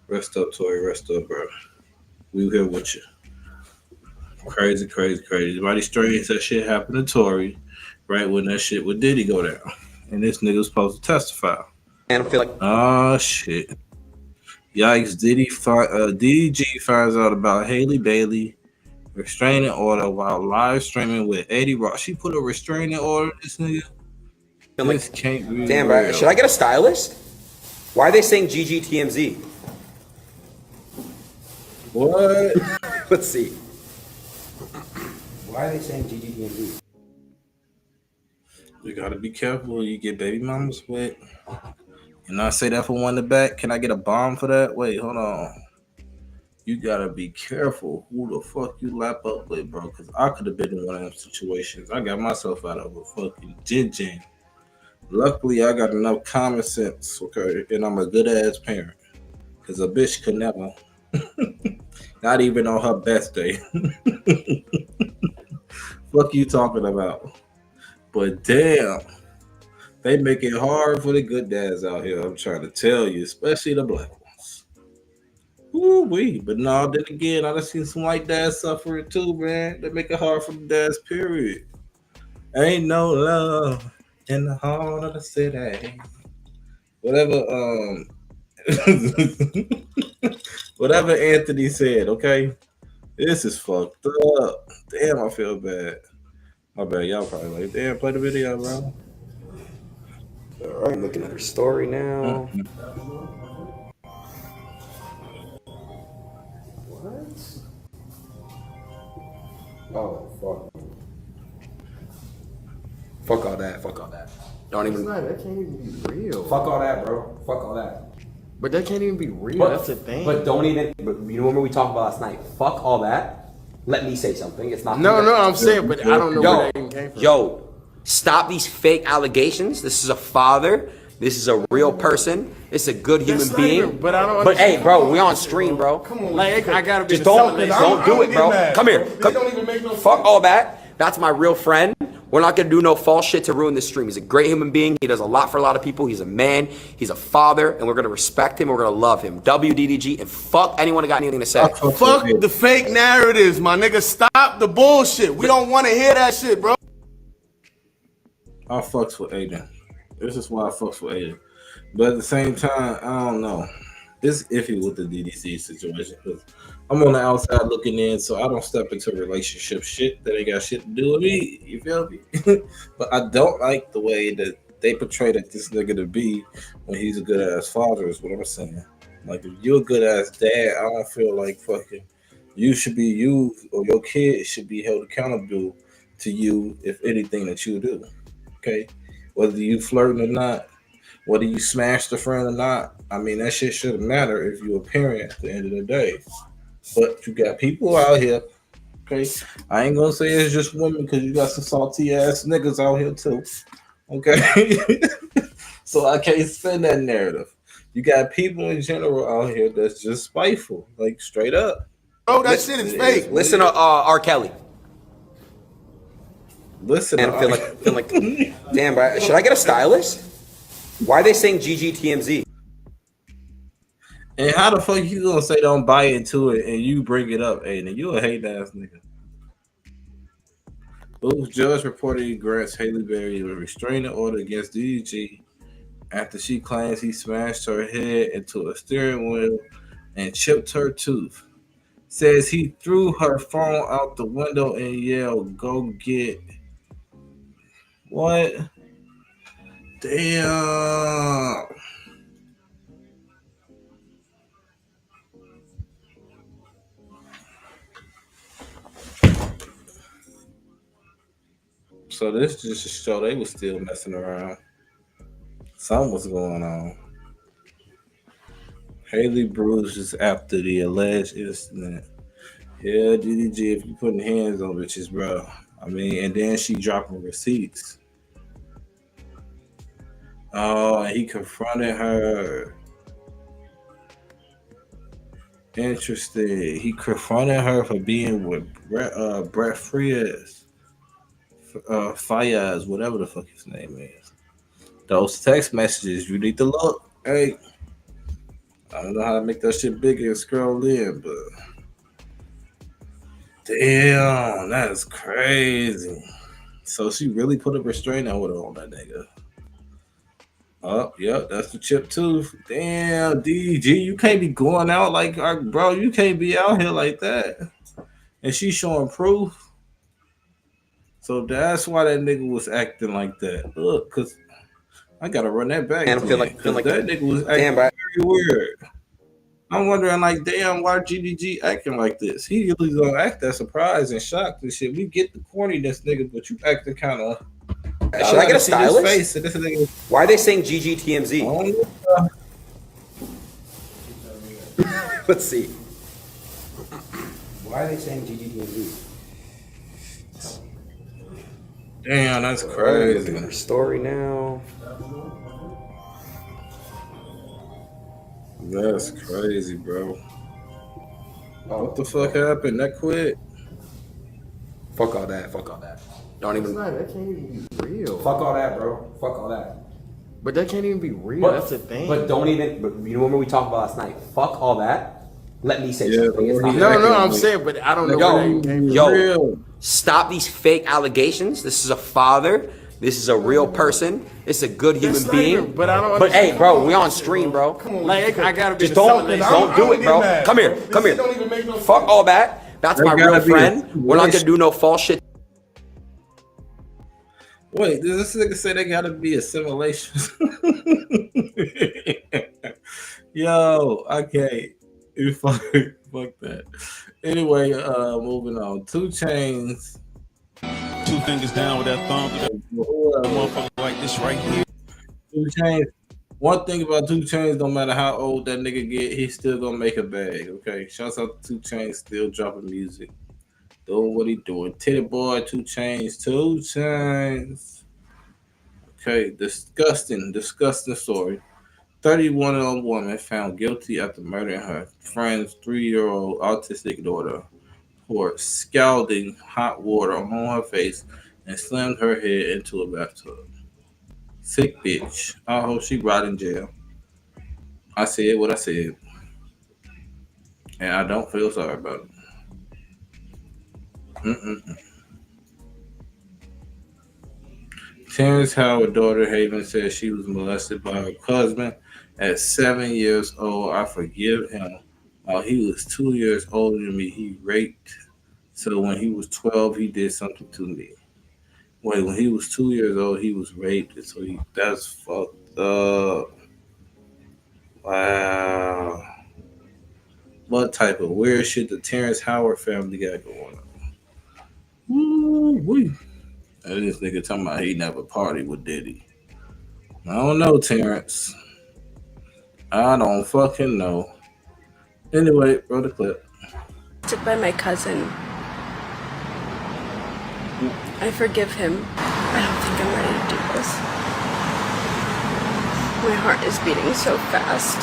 Rest up, Tory. Rest up, bro. We here with you. Crazy, crazy, crazy. Mighty strange that shit happened to Tory right when that shit with Diddy go down. And this nigga was supposed to testify. And I feel like, oh shit. Yikes, DDG finds out about Haley Bailey restraining order while live streaming with Eddie Rock. She put a restraining order on this nigga. This can't be damn, real. bro. Should I get a stylist? Why are they saying GGTMZ? What? Let's see. Why are they saying GGTMZ? You gotta be careful when you get baby mamas wet. And I say that for one in the back. Can I get a bomb for that? Wait, hold on. You gotta be careful who the fuck you lap up with, bro. Because I could have been in one of them situations. I got myself out of a fucking jin. Luckily, I got enough common sense, okay? And I'm a good ass parent. Because a bitch could never. Not even on her best day. Fuck you talking about? But damn. They make it hard for the good dads out here. I'm trying to tell you, especially the black ones. Ooh-wee. But no, then again, I done seen some white dads suffering too, man. They make it hard for the dads, period. Ain't no love in the heart of the city. Whatever Anthony said, okay? This is fucked up. Damn, I feel bad. My bad, y'all probably like, damn, play the video, bro. All right, I'm looking at her story now. What? Oh, fuck. Fuck all that. Fuck all that. Don't even. That can't even be real. Fuck all that, bro. Fuck all that. But that can't even be real. That's the thing. But don't even. But you remember we talked about last night? Fuck all that. Let me say something. It's not. No, I'm saying, but I don't know where that even came from. Yo, stop these fake allegations. This is a father. This is a real person. It's a good human being. Even, but I don't. But hey, bro, we on stream, bro. Come on, like I gotta be. Just don't do it, bro. Come here. They don't even make no sense. Fuck all that. That's my real friend. We're not gonna do no false shit to ruin this stream. He's a great human being. He does a lot for a lot of people. He's a man. He's a father, and we're gonna respect him. We're gonna love him. WDDG, and fuck anyone that got anything to say. Fuck the fake narratives, my nigga. Stop the bullshit. We don't want to hear that shit, bro. I fucks with Aiden. This is why I fucks with Aiden. But at the same time, I don't know. It's iffy with the DDC situation because I'm on the outside looking in, so I don't step into relationship shit that ain't got shit to do with me. You feel me? But I don't like the way that they portray that this nigga to be when he's a good ass father is what I'm saying. Like if you're a good ass dad, I don't feel like fucking you should be you or your kid should be held accountable to you if anything that you do. Okay? Whether you flirting or not, whether you smash the friend or not, I mean, that shit shouldn't matter if you're a parent at the end of the day. But you got people out here, okay? I ain't gonna say it's just women because you got some salty ass niggas out here too, okay? So I can't spin that narrative. You got people in general out here that's just spiteful, like straight up. Oh, that shit is fake. Listen to R. Kelly. Listen, and feel like, damn, bro. Should I get a stylist? Why are they saying GGTMZ? And how the fuck you gonna say don't buy into it and you bring it up, Aiden? You a hate ass nigga. Booth's judge reportedly grants Haley Berry a restraining order against DDG after she claims he smashed her head into a steering wheel and chipped her tooth. Says he threw her phone out the window and yelled, "Go get." What? Damn. So this just to show they was still messing around. Something was going on. Haley bruises after the alleged incident. Yeah, DDG, if you putting hands on bitches, bro. I mean, and then she dropping receipts. Oh, and he confronted her. Interesting. He confronted her for being with Brett Frias. Fayaz, whatever the fuck his name is. Those text messages, you need to look. Hey, I don't know how to make that shit bigger and scroll in, but damn, that's crazy. So she really put a restraining order on that nigga. Oh, yep, that's the chip too. Damn, DG, you can't be going out like, bro, you can't be out here like that. And she showing proof. So that's why that nigga was acting like that. Look, cause I gotta run that back. And I feel Cause like that nigga was acting very weird. I'm wondering, like, damn, why GDG acting like this? He usually don't act that surprised and shocked and shit. We get the corniness, nigga, but you acting kind of. Should I get a stylist? Face, this nigga, why are they saying GGTMZ? Let's see. Why are they saying GGTMZ? Damn, that's crazy. Looking at her story now. That's crazy, bro. What the fuck happened? That quit? Fuck all that. Fuck all that. Don't even. That can't even be real. Fuck all that, bro. Fuck all that. But that can't even be real. But, that's the thing. But don't even. But you remember we talked about last night? Fuck all that. Let me say something. It's not no, I'm saying, but I don't know. Yo, stop these fake allegations. This is a father. This is a real person. It's a good human being. But I don't. But hey, bro, we on stream, bro. Come on, like I gotta be. Just don't do it, bro. Come here. Fuck all that. That's my real friend. We're not gonna do no false shit. Wait, does this nigga say they gotta be assimilation? Yo, I can't. Fuck that. Anyway, moving on. 2 Chainz. 2 fingers down with that thumb. A motherfucker like this right here. 2 Chainz. One thing about 2 Chainz, no matter how old that nigga get, he's still gonna make a bag. Okay, shouts out to 2 Chainz, still dropping music, doing what he doing. Titty boy, 2 Chainz, 2 Chainz. Okay, disgusting story. 31-year-old woman found guilty after murdering her friend's 3-year-old autistic daughter. Poured scalding hot water on her face and slammed her head into a bathtub. Sick bitch. I hope she rot in jail. I said what I said. And I don't feel sorry about it. Terrence Howard daughter Haven says she was molested by her cousin at 7 years old. I forgive him. While he was 2 years older than me, he raped. So when he was 12, he did something to me. Wait, when he was 2 years old, he was raped. So that's fucked up. Wow. What type of weird shit the Terrence Howard family got going on? Woo-wee. And this nigga talking about he never partied with Diddy. I don't know, Terrence. I don't fucking know. Anyway, roll the clip. Took by my cousin. I forgive him. I don't think I'm ready to do this. My heart is beating so fast.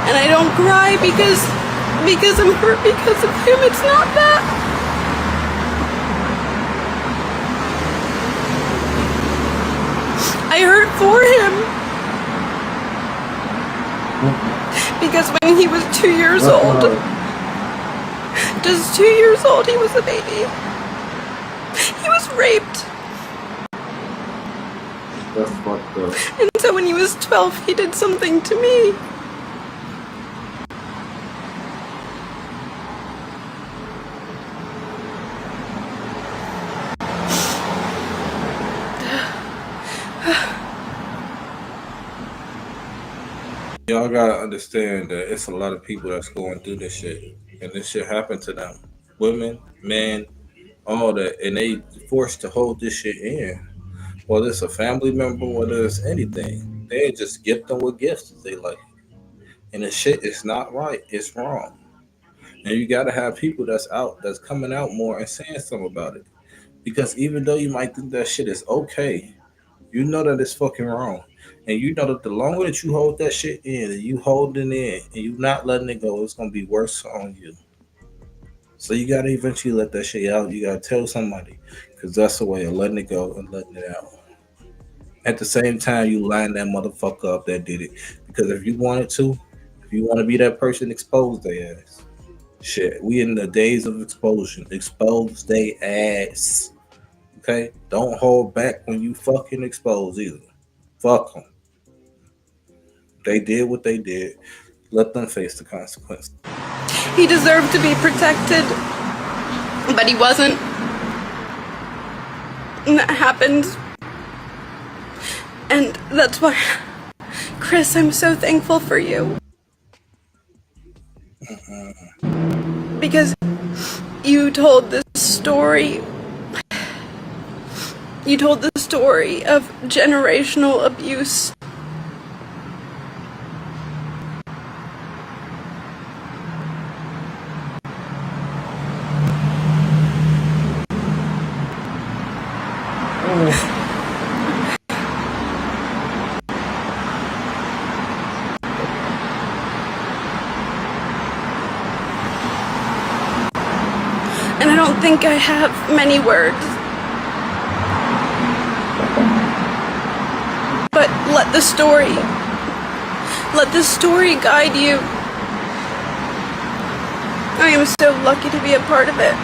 And I don't cry because I'm hurt because of him. It's not that. I hurt for him. Because when he was 2 years old, just 2 years old, he was a baby. He was raped. That's fucked up. And so when he was 12, he did something to me. Y'all gotta understand that it's a lot of people that's going through this shit, and this shit happened to them. Women, men, all that, and they forced to hold this shit in. Whether it's a family member, whether it's anything, they just gift them with gifts if they like. And the shit is not right. It's wrong. And you gotta have people that's coming out more and saying something about it. Because even though you might think that shit is okay, you know that it's fucking wrong. And you know that the longer that you hold that shit in and you holding it in and you not letting it go, it's gonna be worse on you. So you gotta eventually let that shit out. You gotta tell somebody, because that's the way of letting it go and letting it out. At the same time, you line that motherfucker up that did it. Because if you wanted to, if you want to be that person, expose their ass. Shit, we in the days of expulsion. Expose their ass. Okay? Don't hold back when you fucking expose either. Fuck them. They did what they did. Let them face the consequences. He deserved to be protected, but he wasn't. And that happened. And that's why, Chris, I'm so thankful for you. Because you told this story. You told the story of generational abuse. And I don't think I have many words. But let the story guide you. I am so lucky to be a part of it.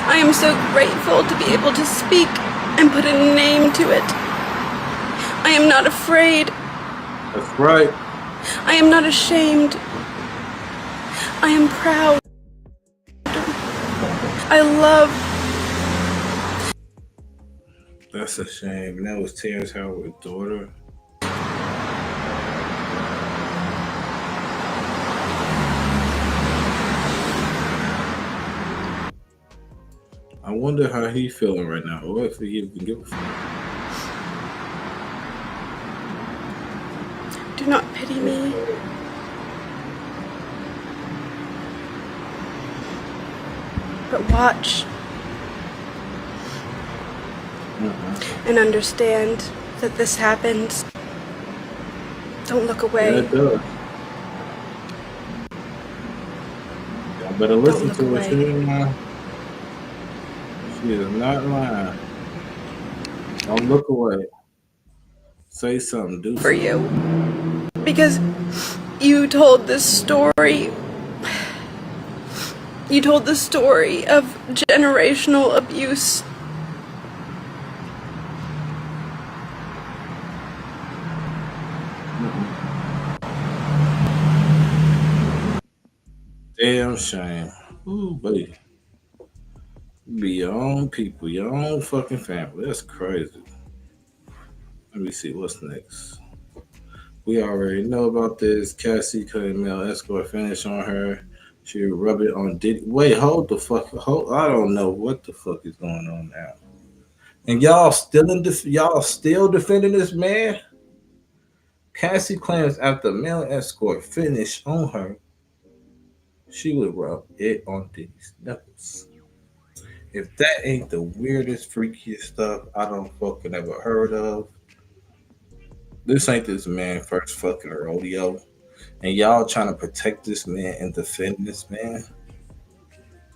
I am so grateful to be able to speak and put a name to it. I am not afraid. That's right. I am not ashamed. I am proud. I love. That's a shame. And that was Terrence Howard's daughter. I wonder how he feeling right now, or if he even give a fuck. Do not pity me. But watch and understand that this happened. Don't look away. Yeah, it does. Y'all better listen to her. She ain't lying. She is not lying. Don't look away. Say something. Do for something. you. Because you told this story. You told the story of generational abuse. Damn shame. Ooh, buddy. Be your own people, your own fucking family. That's crazy. Let me see what's next. We already know about this. Cassie couldn't male escort finish on her. She rub it on Diddy. Wait, hold the fuck. Hold. I don't know what the fuck is going on now. And y'all still defending this man. Cassie claims after male escort finished on her, she would rub it on Diddy's nipples. If that ain't the weirdest, freakiest stuff I don't fucking ever heard of, this ain't this man first fucking rodeo. And y'all trying to protect this man and defend this man?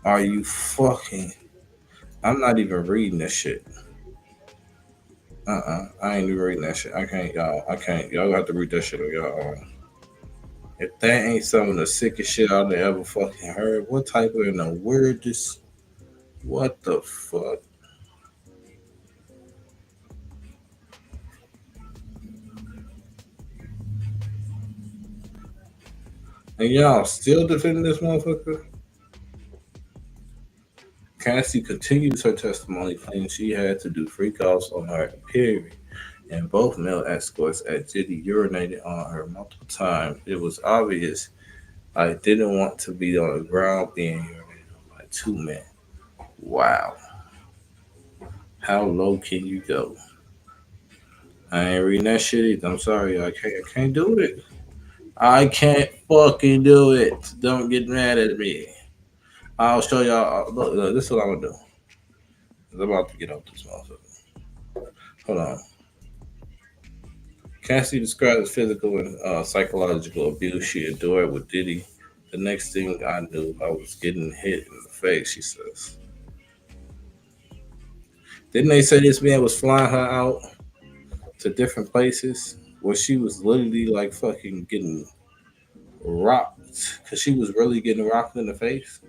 Are you fucking... I'm not even reading this shit. I ain't even reading that shit. I can't, y'all. I can't. Y'all have to read that shit on your own. If that ain't some of the sickest shit I've ever fucking heard, what type of the weirdest... What the fuck? And y'all still defending this motherfucker? Cassie continues her testimony, claiming she had to do freak offs on her period, and both male escorts at Diddy urinated on her multiple times. It was obvious I didn't want to be on the ground being urinated on by two men. Wow. How low can you go? I ain't reading that shit either. I'm sorry, I can't do it. I can't fucking do it. Don't get mad at me. I'll show y'all. Look, this is what I'm gonna do. I'm about to get off this motherfucker. Hold on. Cassie described the physical and psychological abuse she endured with Diddy. The next thing I knew, I was getting hit in the face, she says. Didn't they say this man was flying her out to different places where she was literally like fucking getting rocked? Because she was really getting rocked in the face?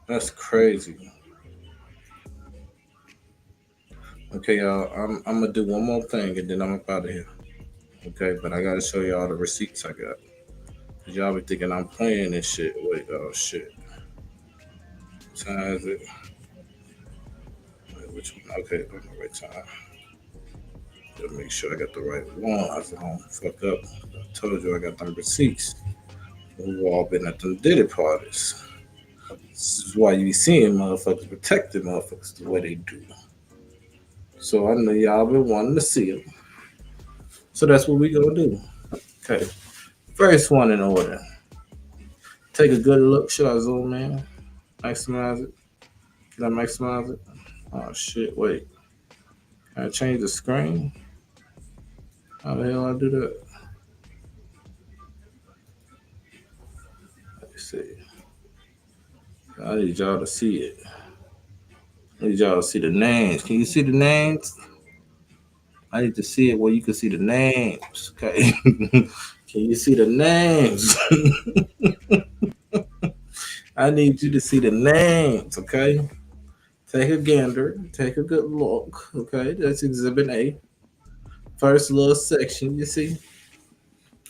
That's crazy. Okay, y'all, I'm gonna do one more thing and then I'm up out of here. Okay, but I gotta show y'all the receipts I got. Cause y'all be thinking I'm playing this shit. Wait, oh shit. What time is it? Wait, which one? Okay, I'm the right time. Gotta make sure I got the right one. I don't fuck up. I told you I got them receipts. We've all been at them Diddy parties. This is why you be seeing motherfuckers protecting motherfuckers the way they do. So I know y'all been wanting to see them. So that's what we gonna do. Okay. First one in order. Take a good look. Should I zoom in? Maximize it. Can I maximize it? Oh shit, wait. Can I change the screen? How the hell I do that? Let me see. I need y'all to see it. I need y'all to see the names. Can you see the names? I need to see it where you can see the names. Okay. Can you see the names? I need you to see the names, okay? Take a gander. Take a good look. Okay, that's Exhibit A. First little section, you see?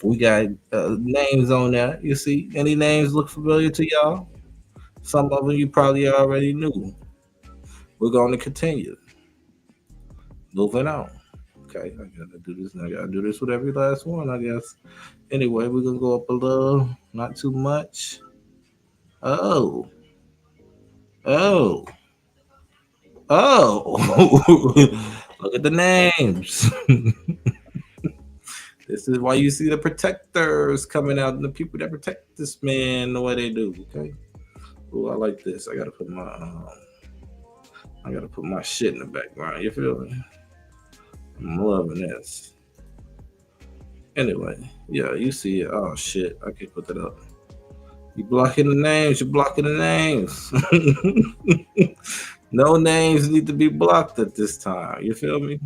We got names on there. You see? Any names look familiar to y'all? Some of them you probably already knew. We're going to continue. Moving on. Okay, I gotta do this. I gotta do this with every last one, I guess. Anyway, we're gonna go up a little, not too much. Oh. Look at the names. This is why you see the protectors coming out and the people that protect this man the way they do. Okay. Oh, I like this. I gotta put my shit in the background. You feel me? I'm loving this. Anyway, yeah, you see it. Oh shit, I can't put that up. You blocking the names. You're blocking the names. No names need to be blocked at this time. You feel me?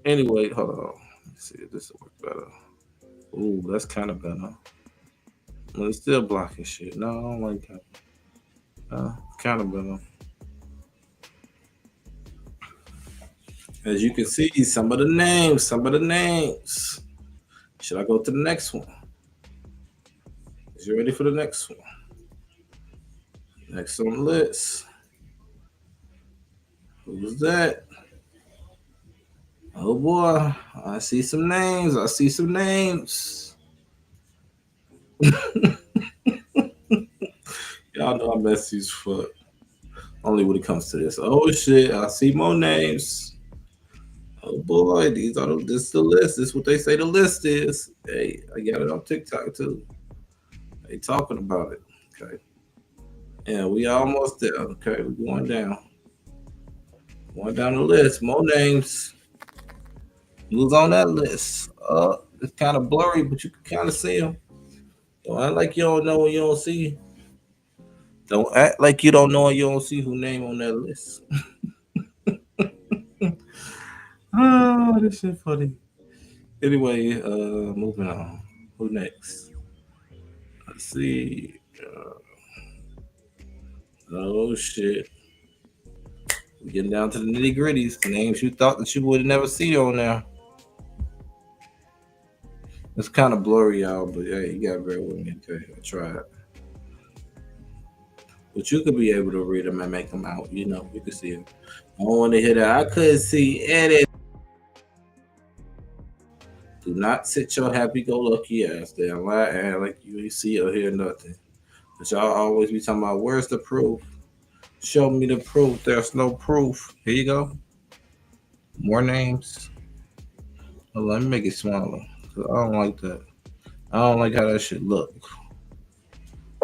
Anyway, hold on. Let's see if this will work better. Ooh, that's kind of better. Well, it's still blocking shit. No, I don't like that. Kind of better. As you can see, some of the names. Should I go to the next one? Is you ready for the next one? Next on the list. Who's that? Oh boy, I see some names. Y'all know I'm messy as fuck. Only when it comes to this. Oh shit, I see more names. Oh boy, this is the list. This is what they say the list is. Hey, I got it on TikTok too. They talking about it. Okay. Yeah, we almost there. Okay, we're going down. Going down the list. More names. Who's on that list? It's kind of blurry, but you can kind of see them. Don't act like you don't know and you don't see. Don't act like you don't know and you don't see who name on that list. Oh, this shit funny. Anyway, moving on. Who next? Let's see. Oh shit. We're getting down to the nitty gritties. Names you thought that you would never see on there. It's kind of blurry, y'all, but hey, you gotta bear with me. Okay, I tried. But you could be able to read them and make them out. You know, you can see them. I don't want to hear that. I couldn't see any. Do not sit your happy-go-lucky ass there. Lie and like you ain't see or hear nothing. But y'all always be talking about, where's the proof? Show me the proof. There's no proof. Here you go. More names. Oh, let me make it smaller. I don't like that. I don't like how that shit look.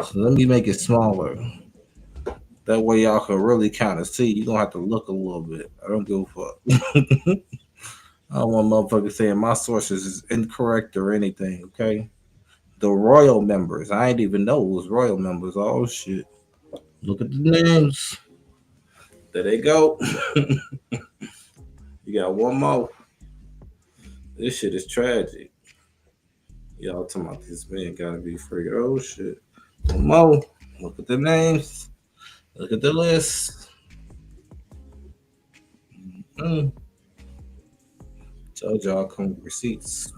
So let me make it smaller. That way y'all can really kind of see. You're gonna have to look a little bit. I don't give a fuck. I don't want motherfuckers saying my sources is incorrect or anything, okay? The royal members. I ain't even know it was royal members. Oh shit. Look at the names. There they go. You got one more. This shit is tragic. Y'all talking about this man gotta be free. Oh shit. One more. Look at the names. Look at the list. Told y'all come with receipts.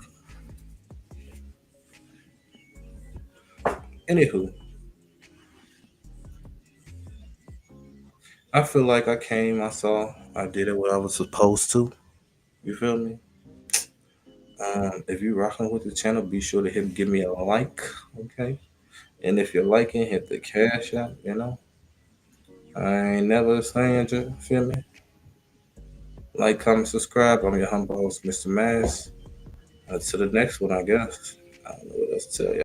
Anywho, I feel like I came, I saw, I did it what I was supposed to. You feel me? If you're rocking with the channel, be sure to give me a like, okay? And if you're liking, hit the cash app, you know? I ain't never a stranger, feel me? Like, comment, subscribe. I'm your humble host, Mr. Mask. To the next one, I guess. I don't know what else to tell you.